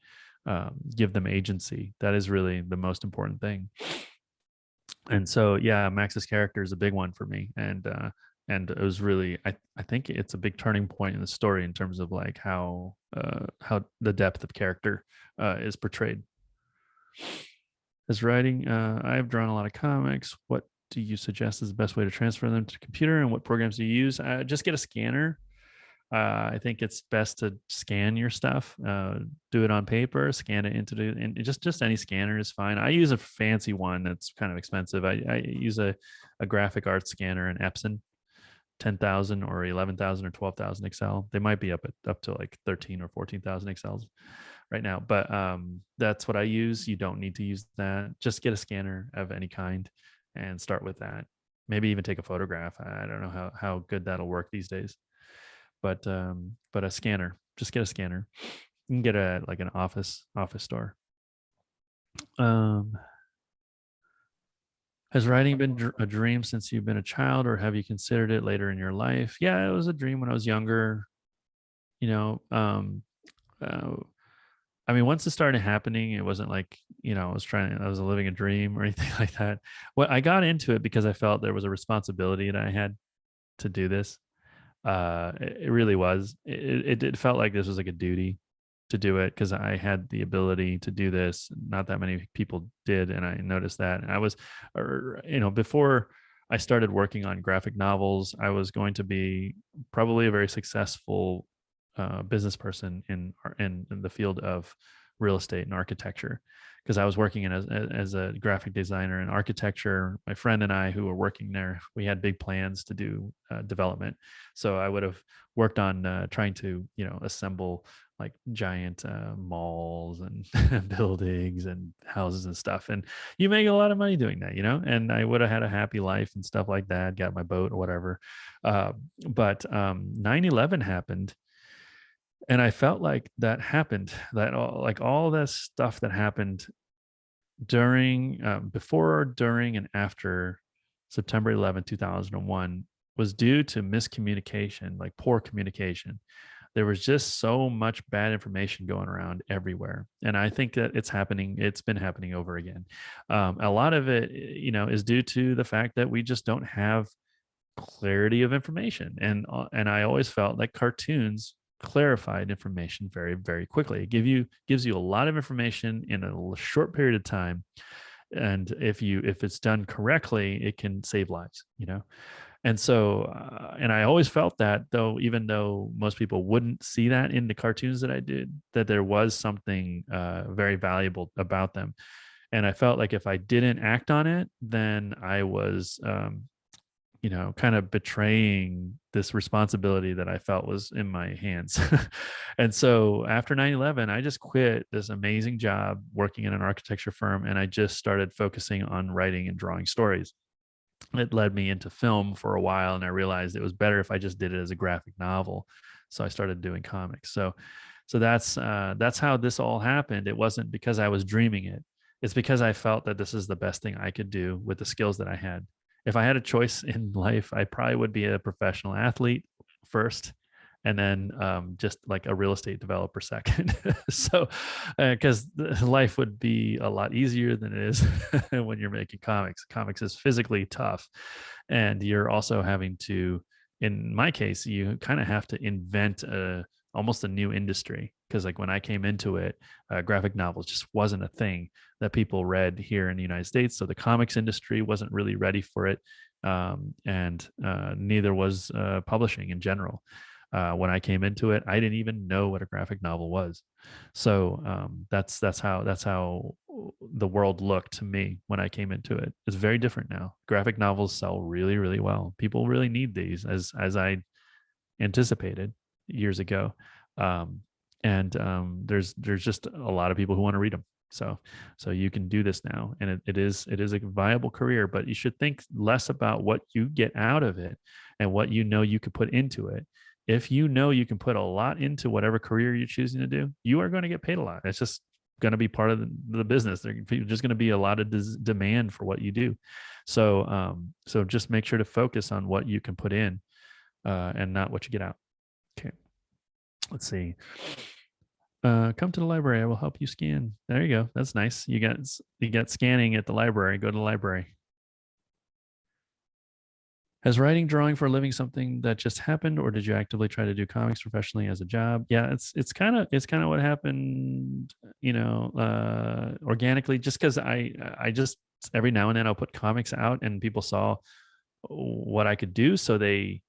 Give them agency. That is really the most important thing. And so, yeah, Max's character is a big one for me. And it was really, I think it's a big turning point in the story in terms of like how the depth of character is portrayed. As writing, I've drawn a lot of comics. What do you suggest is the best way to transfer them to the computer, and what programs do you use? Just get a scanner. I think it's best to scan your stuff. Do it on paper, scan it and just any scanner is fine. I use a fancy one that's kind of expensive. I use a graphic arts scanner, an Epson 10,000 or 11,000 or 12,000 Excel. They might be up to like 13 or 14,000 Excels right now, but that's what I use. You don't need to use that. Just get a scanner of any kind and start with that. Maybe even take a photograph. I don't know how good that'll work these days, but a scanner. Just get a scanner. You can get an office store. Has writing been a dream since you've been a child, or have you considered it later in your life? Yeah, it was a dream when I was younger. I mean, once it started happening, it wasn't like, I was living a dream or anything like that. Well, I got into it because I felt there was a responsibility that I had to do this. It really was. It felt like this was like a duty to do it because I had the ability to do this. Not that many people did, and I noticed that. And I was, before I started working on graphic novels, I was going to be probably a very successful business person in the field of real estate and architecture, because I was working as a graphic designer in architecture. My friend and I, who were working there, we had big plans to do development. So I would have worked on trying to assemble like giant malls and buildings and houses and stuff. And you make a lot of money doing that, and I would have had a happy life and stuff like that, got my boat or whatever. But 9/11 happened. And I felt like that happened, that all this stuff that happened during, before, during, and after September 11, 2001 was due to miscommunication, like poor communication. There was just so much bad information going around everywhere. And I think that it's been happening over again. A lot of it, is due to the fact that we just don't have clarity of information. And I always felt like cartoons clarified information very, very quickly. It gives you a lot of information in a short period of time, and if it's done correctly, it can save lives. And so and I always felt that, though, even though most people wouldn't see that in the cartoons that I did, that there was something very valuable about them. And I felt like if I didn't act on it, then I was kind of betraying this responsibility that I felt was in my hands. And so after 9/11, I just quit this amazing job working in an architecture firm, and I just started focusing on writing and drawing stories. It led me into film for a while, and I realized it was better if I just did it as a graphic novel. So I started doing comics. So that's how this all happened. It wasn't because I was dreaming it. It's because I felt that this is the best thing I could do with the skills that I had. If I had a choice in life, I probably would be a professional athlete first, and then just like a real estate developer second. So, because life would be a lot easier than it is when you're making comics. Comics is physically tough, and you're also having to, in my case, you kind of have to invent almost a new industry. because like when I came into it, graphic novels just wasn't a thing that people read here in the United States. So the comics industry wasn't really ready for it, and neither was publishing in general. When I came into it, I didn't even know what a graphic novel was. So that's how the world looked to me when I came into it. It's very different now. Graphic novels sell really, really well. People really need these, as I anticipated years ago. There's just a lot of people who want to read them. So you can do this now, and it is a viable career. But you should think less about what you get out of it and what you know you could put into it. If you know you can put a lot into whatever career you're choosing to do, you are going to get paid a lot. It's just going to be part of the business. There's just going to be a lot of demand for what you do. So just make sure to focus on what you can put in, and not what you get out. Okay. Let's see. Come to the library. I will help you scan. There you go. That's nice. You got scanning at the library. Go to the library. Has writing, drawing for a living something that just happened, or did you actively try to do comics professionally as a job? Yeah, it's kind of what happened, organically. Just because I just every now and then I'll put comics out, and people saw what I could do, so they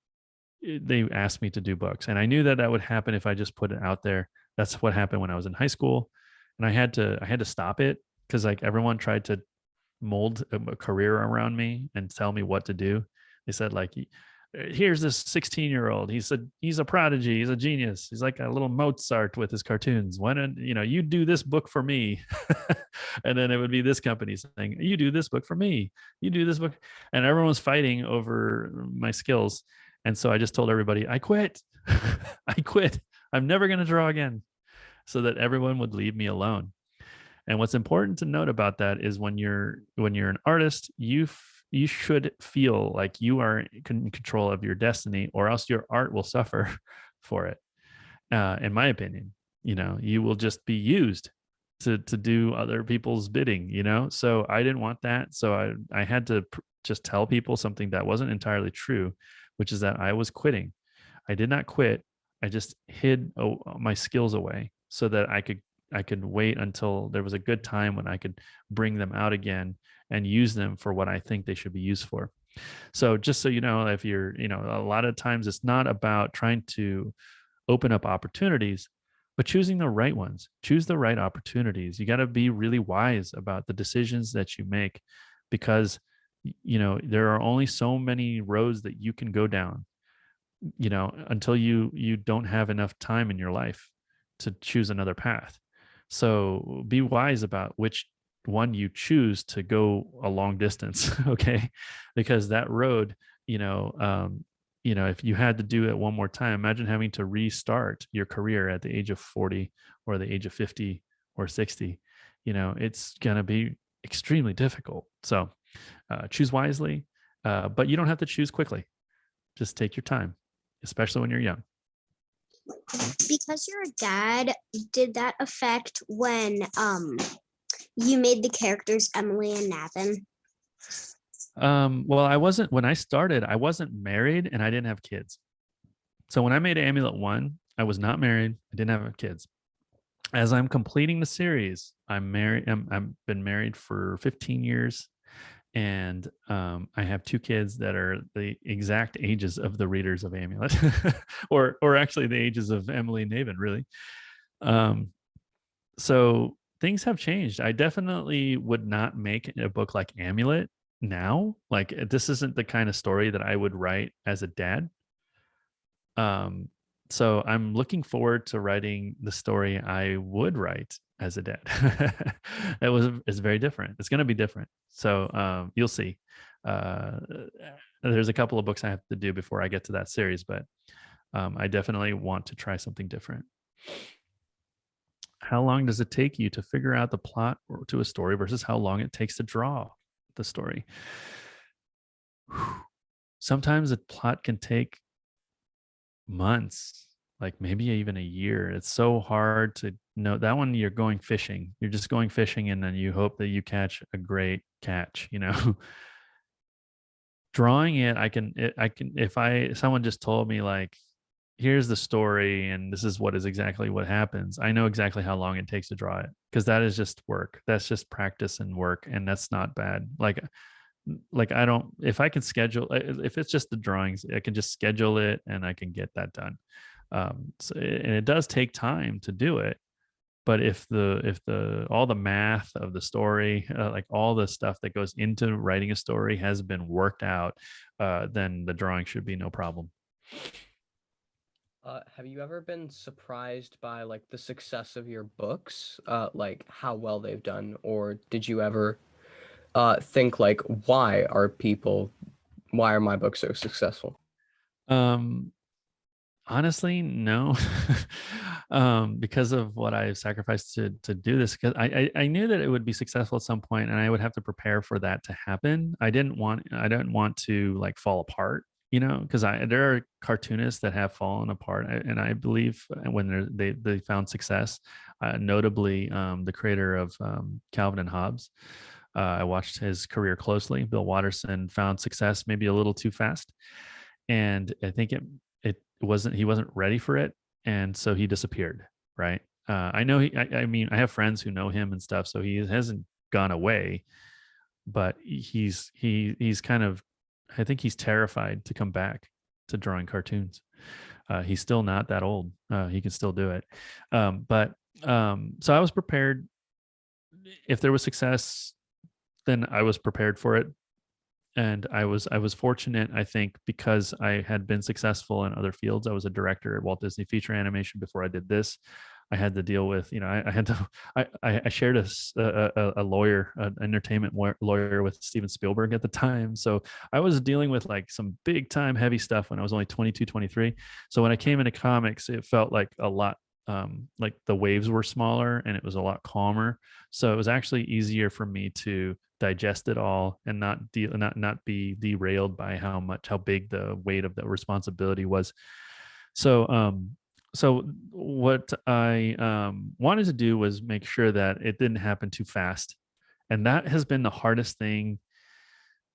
asked me to do books, and I knew that would happen if I just put it out there. That's what happened when I was in high school, and I had to stop it because like everyone tried to mold a career around me and tell me what to do. They said like, here's this 16-year-old. He's a prodigy. He's a genius. He's like a little Mozart with his cartoons. Why don't you do this book for me? And then it would be this company saying, you do this book for me. You do this book. And everyone's fighting over my skills. And so I just told everybody, I quit. I quit. I'm never going to draw again, so that everyone would leave me alone. And what's important to note about that is when you're an artist, you should feel like you are in control of your destiny, or else your art will suffer for it. In my opinion, you will just be used to do other people's bidding, So I didn't want that. So I had to just tell people something that wasn't entirely true, which is that I was quitting. I did not quit. I just hid my skills away so that I could wait until there was a good time when I could bring them out again and use them for what I think they should be used for. So just so you know, if you're, a lot of times it's not about trying to open up opportunities, but choosing the right ones. Choose the right opportunities. You got to be really wise about the decisions that you make, because, there are only so many roads that you can go down, until you don't have enough time in your life to choose another path. So be wise about which one you choose to go a long distance. Okay. Because that road, if you had to do it one more time, imagine having to restart your career at the age of 40 or the age of 50 or 60. It's going to be extremely difficult. So choose wisely, but you don't have to choose quickly. Just take your time, especially when you're young. Because you're a dad, did that affect when you made the characters Emily and Navin? Well, when I started, I wasn't married and I didn't have kids. So when I made Amulet 1, I was not married. I didn't have kids. As I'm completing the series, I'm married. I've been married for 15 years. And I have 2 kids that are the exact ages of the readers of Amulet, or actually the ages of Emily and Navin, really. So things have changed. I definitely would not make a book like Amulet now. Like, this isn't the kind of story that I would write as a dad. So I'm looking forward to writing the story I would write as a dad. It's very different. It's going to be different. So you'll see. There's a couple of books I have to do before I get to that series, but I definitely want to try something different. How long does it take you to figure out the plot to a story versus how long it takes to draw the story? Sometimes the plot can take months, like maybe even a year. It's so hard to know. That one, you're going fishing. You're just going fishing, and then you hope that you catch a great catch, Drawing it, I can if someone just told me like, here's the story and this is exactly what happens. I know exactly how long it takes to draw it, because that is just work. That's just practice and work, and that's not bad. Like I don't, if I can schedule, if it's just the drawings, I can just schedule it and I can get that done. So, and it does take time to do it, but if the all the math of the story, like all the stuff that goes into writing a story has been worked out, then the drawing should be no problem. Have you ever been surprised by like the success of your books, like how well they've done, or did you ever think like, why are my books so successful? Honestly, no. Because of what I've sacrificed to do this, because I knew that it would be successful at some point and I would have to prepare for that to happen. I didn't want to like fall apart, because there are cartoonists that have fallen apart, and I believe when they found success, notably the creator of Calvin and Hobbes. I watched his career closely. Bill Watterson found success maybe a little too fast, and I think he wasn't ready for it, and so he disappeared. Right? I know I mean, I have friends who know him and stuff, so he hasn't gone away, but he's kind of, I think he's terrified to come back to drawing cartoons. He's still not that old. He can still do it. So I was prepared. If there was success, then I was prepared for it. And I was fortunate, I think, because I had been successful in other fields. I was a director at Walt Disney Feature Animation before I did this. I had to deal with, I had to, I shared a lawyer, an entertainment lawyer with Steven Spielberg at the time. So I was dealing with like some big time heavy stuff when I was only 22, 23. So when I came into comics, it felt like a lot, like the waves were smaller and it was a lot calmer. So it was actually easier for me to digest it all and not be derailed by how big the weight of the responsibility was. So what I wanted to do was make sure that it didn't happen too fast, and that has been the hardest thing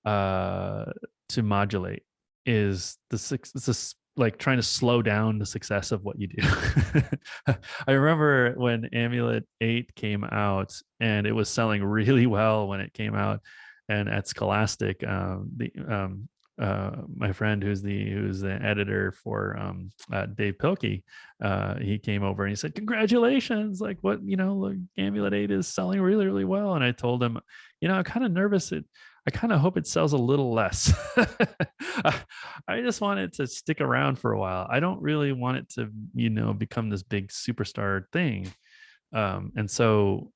to modulate. Is this like trying to slow down the success of what you do? I remember when Amulet 8 came out, and it was selling really well when it came out, and at Scholastic, my friend who's the editor for Dave Pilkey, he came over and he said, "Congratulations! Like what, like, Amulet 8 is selling really, really well." And I told him, I'm kind of nervous. I kind of hope it sells a little less. I just want it to stick around for a while. I don't really want it to, become this big superstar thing. And so,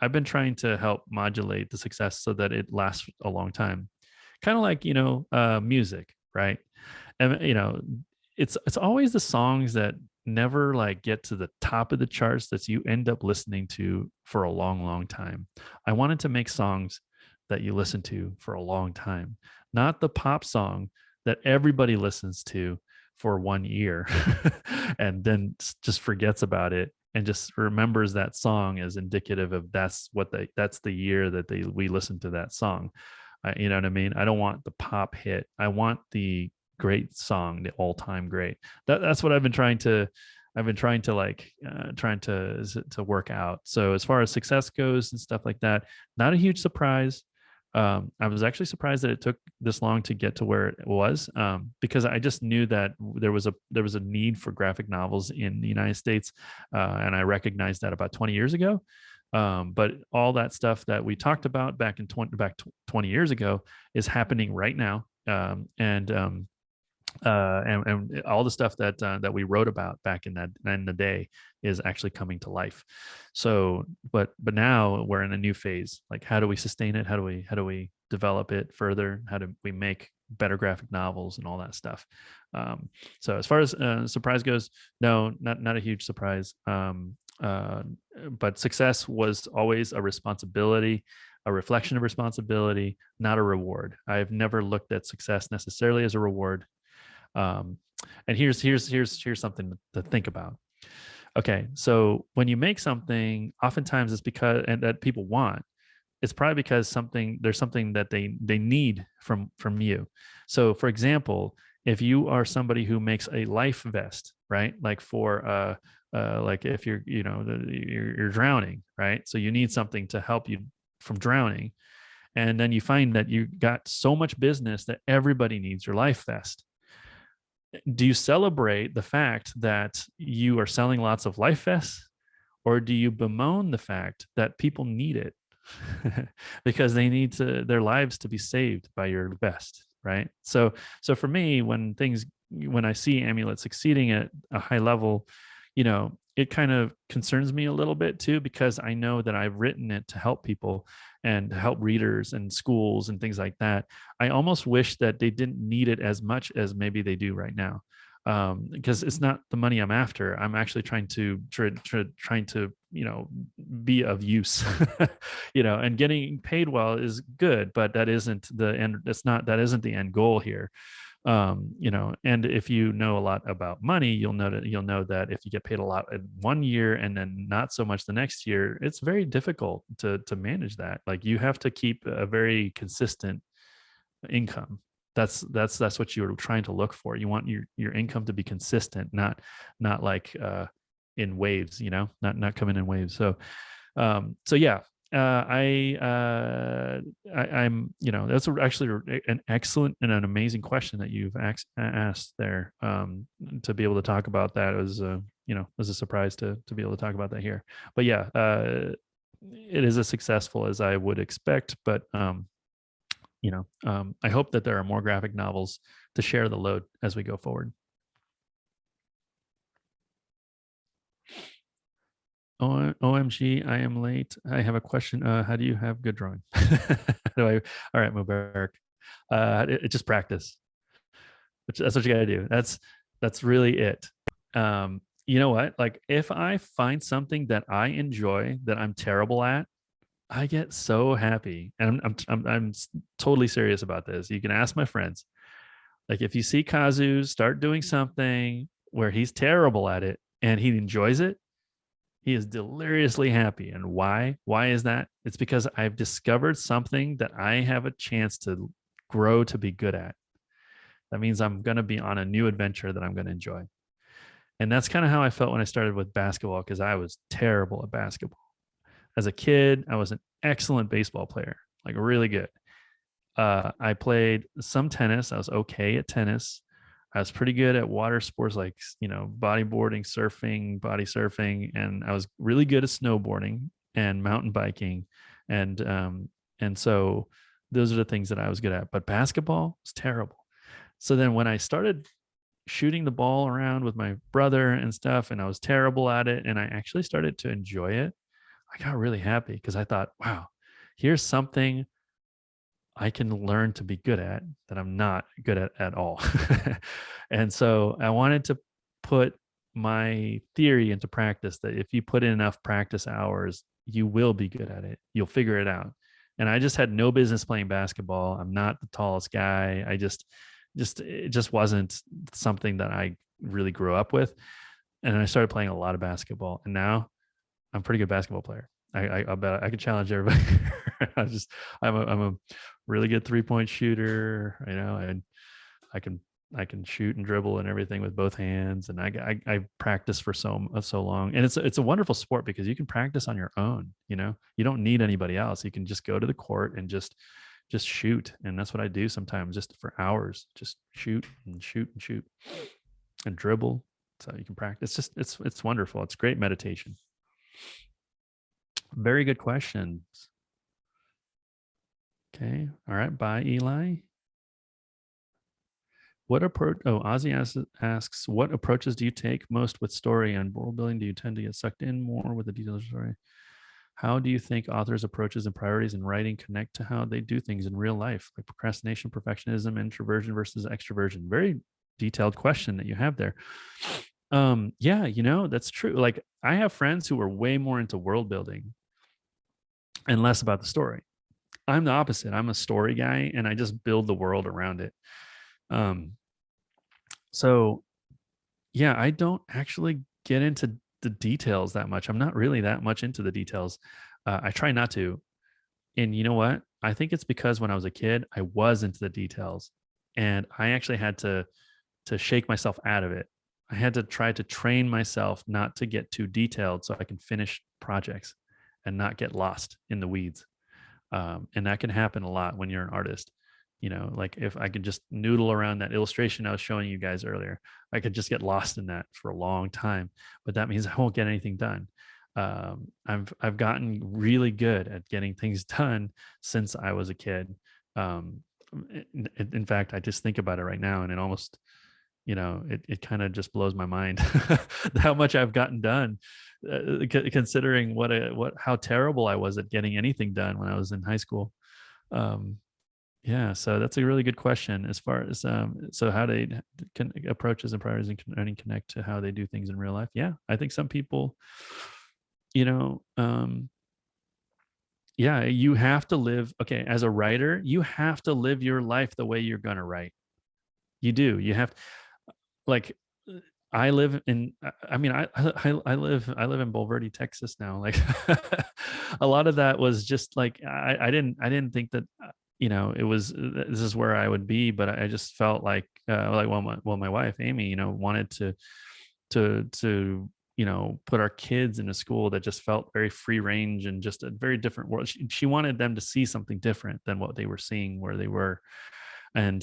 I've been trying to help modulate the success so that it lasts a long time. Kind of like, music, right? And, it's always the songs that never like get to the top of the charts that you end up listening to for a long, long time. I wanted to make songs that you listen to for a long time, not the pop song that everybody listens to for 1 year and then just forgets about it and just remembers that song as indicative of that's the year that we listened to that song. You know what I mean? I don't want the pop hit. I want the great song, the all-time great. That's what I've been trying to work out. So as far as success goes and stuff like that, not a huge surprise. I was actually surprised that it took this long to get to where it was, because I just knew that there was a need for graphic novels in the United States, and I recognized that about 20 years ago. But all that stuff that we talked about back 20 years ago is happening right now, and all the stuff that we wrote about back in the day is actually coming to life. So, but now we're in a new phase. Like, how do we sustain it? How do we develop it further? How do we make better graphic novels and all that stuff? So as far as surprise goes, no, not a huge surprise. But success was always a responsibility, a reflection of responsibility, not a reward. I've never looked at success necessarily as a reward. And here's something to think about. Okay, so when you make something, oftentimes it's because, and that people want, it's probably because there's something that they need from you. So for example, if you are somebody who makes a life vest, right? Like for like if you're, you know, you're drowning, right? So you need something to help you from drowning. And then you find that you got so much business that everybody needs your life vest. Do you celebrate the fact that you are selling lots of life vests, or do you bemoan the fact that people need it because they need their lives to be saved by your vest, right? So for me, when I see Amulet succeeding at a high level, you know, it kind of concerns me a little bit too, because I know that I've written it to help people and help readers and schools and things like that. I almost wish that they didn't need it as much as maybe they do right now, because it's not the money I'm after. I'm actually trying to you know, be of use, you know, and getting paid well is good, but that isn't the end. That isn't the end goal here. You know, and if you know a lot about money, you'll know that if you get paid a lot in one year and then not so much the next year, it's very difficult to manage that. Like, you have to keep a very consistent income. That's what you're trying to look for. You want your income to be consistent, not like in waves, you know, not coming in waves. So yeah, I'm, you know, that's actually an excellent and an amazing question that you've asked there. To be able to talk about that was, you know, was a surprise to be able to talk about that here. But yeah, it is as successful as I would expect. But you know, I hope that there are more graphic novels to share the load as we go forward. OMG, I am late. I have a question. How do you have good drawing? All right, Mubarak. Just practice. That's what you got to do. That's really it. You know what? Like, if I find something that I enjoy that I'm terrible at, I get so happy. And I'm totally serious about this. You can ask my friends. Like, if you see Kazu start doing something where he's terrible at it and he enjoys it, he is deliriously happy. And why? Why is that? It's because I've discovered something that I have a chance to grow to be good at. That means I'm going to be on a new adventure that I'm going to enjoy. And that's kind of how I felt when I started with basketball, because I was terrible at basketball. As a kid, I was an excellent baseball player, like really good. I played some tennis. I was okay at tennis. I was pretty good at water sports, like, you know, bodyboarding, surfing, body surfing, and I was really good at snowboarding and mountain biking, and so those are the things that I was good at. But basketball was terrible. So then when I started shooting the ball around with my brother and stuff, and I was terrible at it, and I actually started to enjoy it, I got really happy, because I thought, wow, here's something I can learn to be good at that I'm not good at all. And so I wanted to put my theory into practice, that if you put in enough practice hours, you will be good at it. You'll figure it out. And I just had no business playing basketball. I'm not the tallest guy. It just wasn't something that I really grew up with. And I started playing a lot of basketball, and now I'm a pretty good basketball player. I bet I could challenge everybody. I'm a really good 3-point shooter, you know, and I can shoot and dribble and everything with both hands. And I practiced for so long, and it's a wonderful sport because you can practice on your own. You know, you don't need anybody else. You can just go to the court and just shoot. And that's what I do sometimes, just for hours, just shoot and shoot and shoot and dribble. So you can practice. It's wonderful. It's great meditation. Very good questions. Okay. All right. Bye, Eli. Ozzy asks, what approaches do you take most with story and world building? Do you tend to get sucked in more with the details of the story? How do you think authors' approaches and priorities in writing connect to how they do things in real life, like procrastination, perfectionism, introversion versus extroversion? Very detailed question that you have there. Yeah, you know, that's true. Like, I have friends who are way more into world building and less about the story. I'm the opposite. I'm a story guy, and I just build the world around it. So yeah, I don't actually get into the details that much. I'm not really that much into the details. I try not to. And you know what? I think it's because when I was a kid, I was into the details, and I actually had to to shake myself out of it. I had to try to train myself not to get too detailed so I can finish projects and not get lost in the weeds. And that can happen a lot when you're an artist. Like if I could just noodle around that illustration I was showing you guys earlier, I could just get lost in that for a long time, but that means I won't get anything done. I've gotten really good at getting things done since I was a kid. In fact, I just think about it right now, and it almost, it kind of just blows my mind how much I've gotten done, considering how terrible I was at getting anything done when I was in high school. Yeah, so that's a really good question as far as so how they can approaches and priorities and learning connect to how they do things in real life. Yeah, I think some people, yeah, you have to live. Okay, as a writer, you have to live your life the way you're gonna write. You do. You have, like, I live in. I mean, I live in Bulverde, Texas now. Like, a lot of that was just like I didn't think that it was this is where I would be, but I just felt like my wife Amy wanted to put our kids in a school that just felt very free range and just a very different world. She wanted them to see something different than what they were seeing where they were. And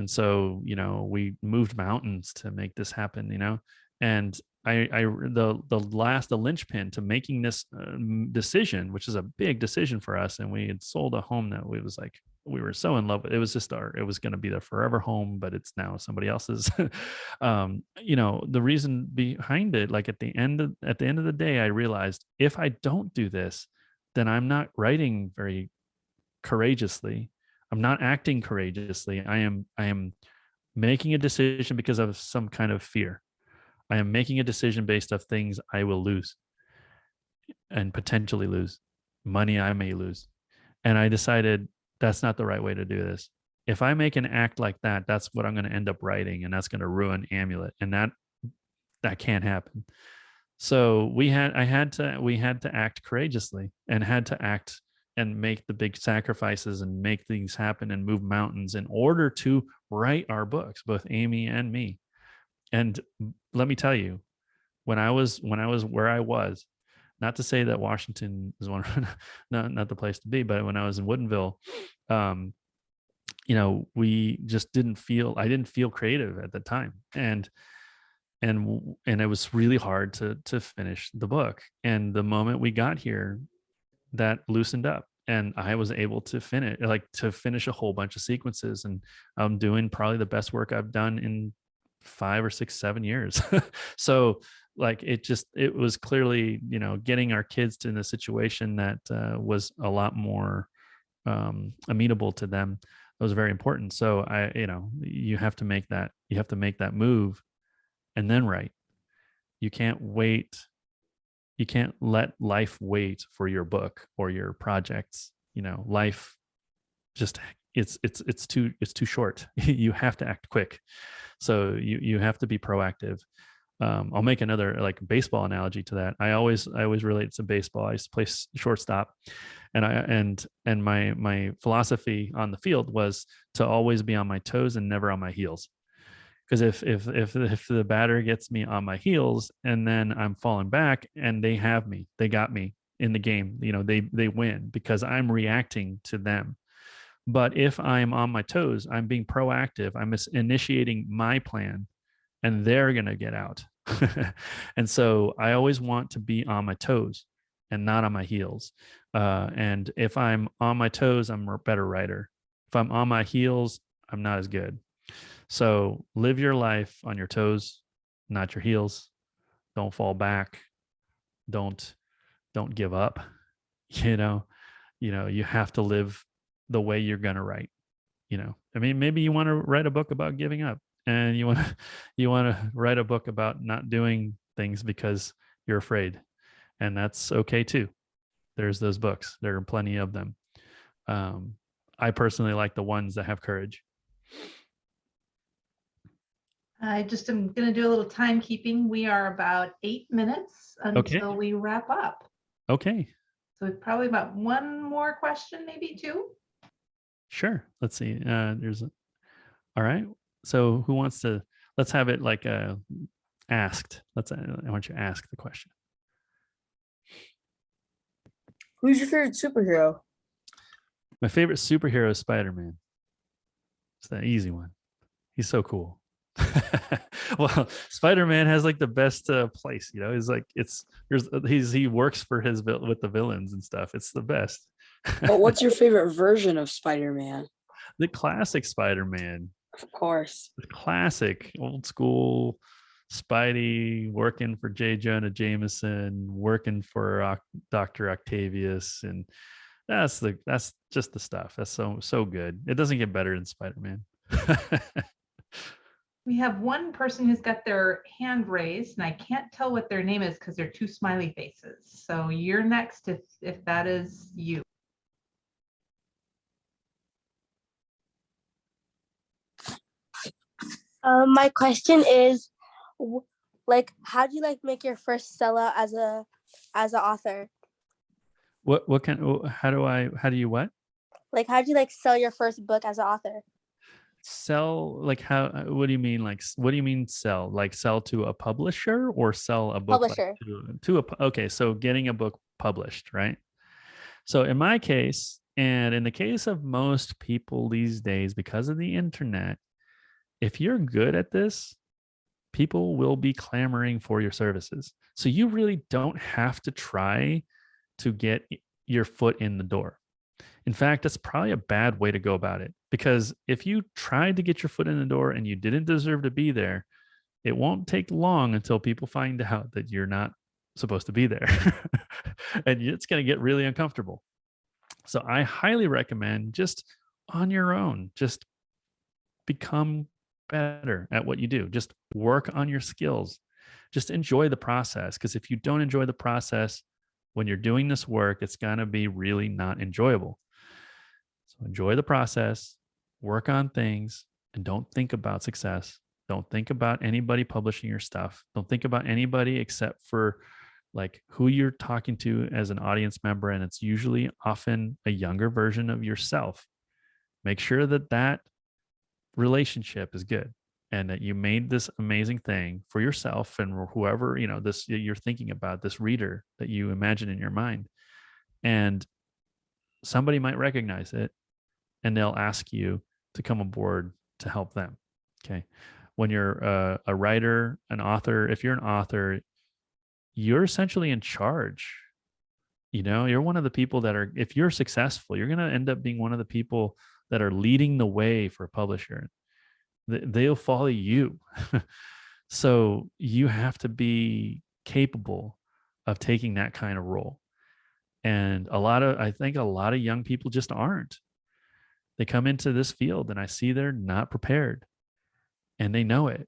so we moved mountains to make this happen, and the linchpin to making this decision, which is a big decision for us, and we had sold a home that we were so in love with. It was just it was going to be the forever home, but it's now somebody else's. The reason behind it, like at the end of the day, I realized if I don't do this, then I'm not writing very courageously. I'm not acting courageously. I am making a decision because of some kind of fear. I am making a decision based off things I will lose and potentially lose, money I may lose. And I decided that's not the right way to do this. If I make an act like that, that's what I'm going to end up writing, and that's going to ruin Amulet, and that can't happen. So we had to act courageously and had to act and make the big sacrifices and make things happen and move mountains in order to write our books, both Amy and me. And let me tell you, when I was where I was, not to say that Washington is not the place to be, but when I was in Woodinville, we just didn't feel creative at the time. And it was really hard to finish the book. And the moment we got here, that loosened up, and I was able to finish a whole bunch of sequences, and I'm doing probably the best work I've done in 5 or 6, 7 years. So like it was clearly, getting our kids to in a situation that was a lot more amenable to them. That was very important. So you have to make that move and then write. You can't wait. You can't let life wait for your book or your projects. Life just it's too short. You have to act quick. So you have to be proactive. I'll make another like baseball analogy to that. I always relate to baseball. I used to play shortstop, and my philosophy on the field was to always be on my toes and never on my heels. Because if the batter gets me on my heels and then I'm falling back and they got me in the game, they win because I'm reacting to them. But if I'm on my toes, I'm being proactive. I'm initiating my plan, and they're going to get out. And so I always want to be on my toes and not on my heels. And if I'm on my toes, I'm a better writer. If I'm on my heels, I'm not as good. So live your life on your toes, not your heels. Don't fall back. Don't give up. You have to live the way you're going to write. I mean, maybe you want to write a book about giving up, and you want to write a book about not doing things because you're afraid, and that's okay too. There's those books. There are plenty of them. I personally like the ones that have courage. I just am going to do a little timekeeping. We are about 8 minutes until we wrap up. Okay. So probably about one more question, maybe 2. Sure. Let's see. All right. So who wants to let's have it like asked. I want you to ask the question. Who's your favorite superhero? My favorite superhero is Spider-Man. It's the easy one. He's so cool. Well, Spider-Man has like the best place, you know. He's like he works for with the villains and stuff. It's the best. But what's your favorite version of Spider-Man? The classic Spider-Man. Of course. The classic old school Spidey working for J. Jonah Jameson, working for Dr. Octavius, and that's just the stuff. That's so good. It doesn't get better than Spider-Man. We have one person who's got their hand raised, and I can't tell what their name is because they're two smiley faces. So you're next if that is you. My question is, like, how do you like make your first sellout as an author? What kind? How do you what? Like, how do you like sell your first book as an author? Sell, like, how? What do you mean? Like, what do you mean sell? Like, sell to a publisher or sell a book? Publisher. Like, okay, so getting a book published, right? So in my case, and in the case of most people these days, because of the internet, if you're good at this, people will be clamoring for your services. So you really don't have to try to get your foot in the door. In fact, that's probably a bad way to go about it, because if you tried to get your foot in the door and you didn't deserve to be there, it won't take long until people find out that you're not supposed to be there. And it's going to get really uncomfortable. So I highly recommend just on your own, just become better at what you do. Just work on your skills. Just enjoy the process, because if you don't enjoy the process when you're doing this work, it's going to be really not enjoyable. So enjoy the process, work on things, and don't think about success. Don't think about anybody publishing your stuff. Don't think about anybody except for like who you're talking to as an audience member. And it's usually often a younger version of yourself. Make sure that that relationship is good and that you made this amazing thing for yourself and whoever, you know, this you're thinking about, this reader that you imagine in your mind. And somebody might recognize it and they'll ask you to come aboard to help them. Okay. When you're a writer, an author, if you're an author, you're essentially in charge. You know, you're one of the people that are, if you're successful, you're going to end up being one of the people that are leading the way for a publisher. They'll follow you. So you have to be capable of taking that kind of role. And I think a lot of young people just aren't. They come into this field and I see they're not prepared and they know it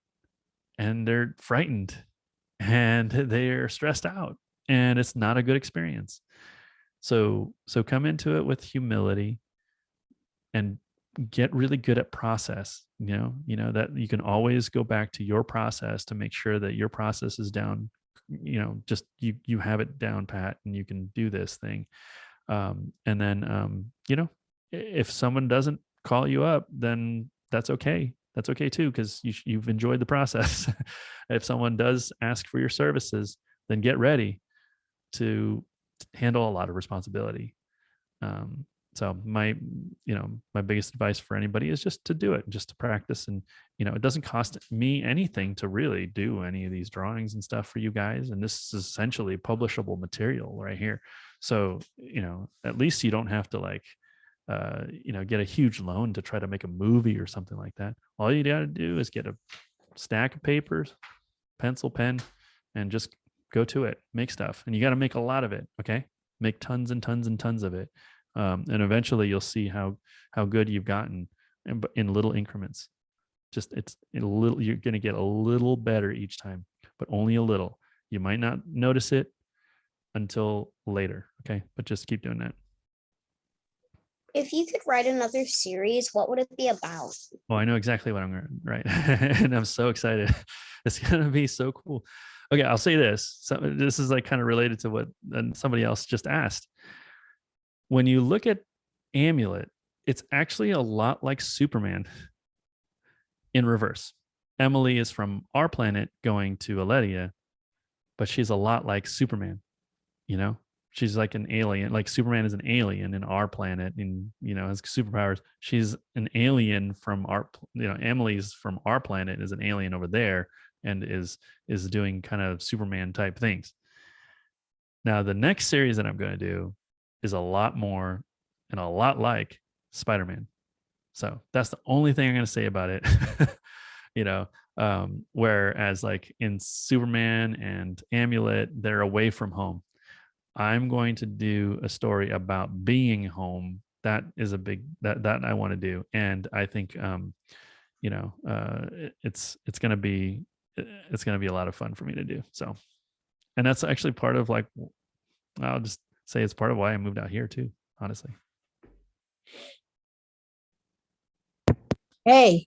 and they're frightened and they're stressed out and it's not a good experience. So come into it with humility and get really good at process. You know that you can always go back to your process to make sure that your process is down, you know, just you have it down pat and you can do this thing. And then you know, if someone doesn't call you up, then that's okay. That's okay too, because you've enjoyed the process. If someone does ask for your services, then get ready to handle a lot of responsibility. So my biggest advice for anybody is just to do it, just to practice. And, you know, it doesn't cost me anything to really do any of these drawings and stuff for you guys. And this is essentially publishable material right here. So, you know, at least you don't have to like, you know, get a huge loan to try to make a movie or something like that. All you got to do is get a stack of papers, pencil, pen, and just go to it, make stuff. And you got to make a lot of it. Okay. Make tons and tons and tons of it. And eventually you'll see how good you've gotten in little increments. Just you're going to get a little better each time, but only a little. You might not notice it until later. Okay. But just keep doing that. If you could write another series, what would it be about? Well, I know exactly what I'm going to write. And I'm so excited. It's going to be so cool. Okay. I'll say this. So this is like kind of related to what somebody else just asked. When you look at Amulet, it's actually a lot like Superman in reverse. Emily is from our planet going to Aledia, but she's a lot like Superman, you know? She's like an alien, like Superman is an alien in our planet and, you know, has superpowers. She's an alien from our, you know, Emily's from our planet is an alien over there and is doing kind of Superman type things. Now, the next series that I'm going to do is a lot more and a lot like Spider-Man. So that's the only thing I'm going to say about it. You know, whereas like in Superman and Amulet, they're away from home. I'm going to do a story about being home. That is a big that I want to do, and I think you know it's gonna be a lot of fun for me to do. So, and that's actually part of like I'll just say it's part of why I moved out here too. Honestly. Hey.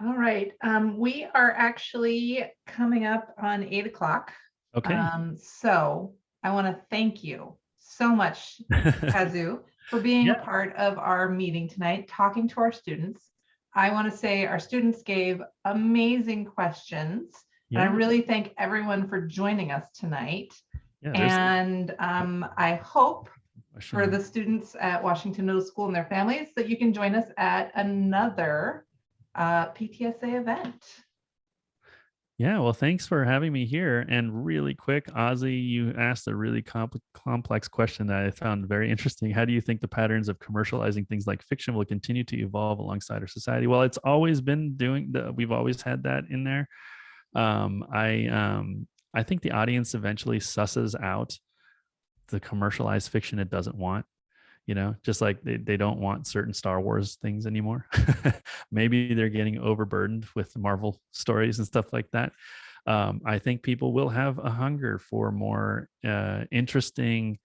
All right. We are actually coming up on 8 o'clock. Okay. So I want to thank you so much, Kazu, for being a part of our meeting tonight, talking to our students. I want to say our students gave amazing questions. And I really thank everyone for joining us tonight. And I hope for the students at Washington Middle School and their families that you can join us at another PTSA event. Yeah, well, thanks for having me here. And really quick, Ozzy, you asked a really complex question that I found very interesting. How do you think the patterns of commercializing things like fiction will continue to evolve alongside our society? Well, it's always been we've always had that in there. I think the audience eventually susses out the commercialized fiction it doesn't want. You know, just like they don't want certain Star Wars things anymore. Maybe they're getting overburdened with Marvel stories and stuff like that. I think people will have a hunger for more interesting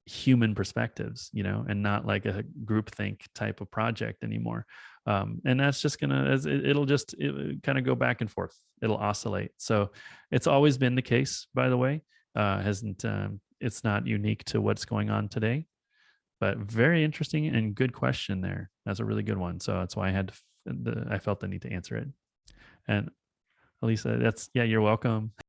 human perspectives, you know, and not like a groupthink type of project anymore. And that's just it'll kind of go back and forth. It'll oscillate. So it's always been the case, by the way. It's not unique to what's going on today. But very interesting and good question there. That's a really good one. So that's why I felt the need to answer it. And Elisa, you're welcome.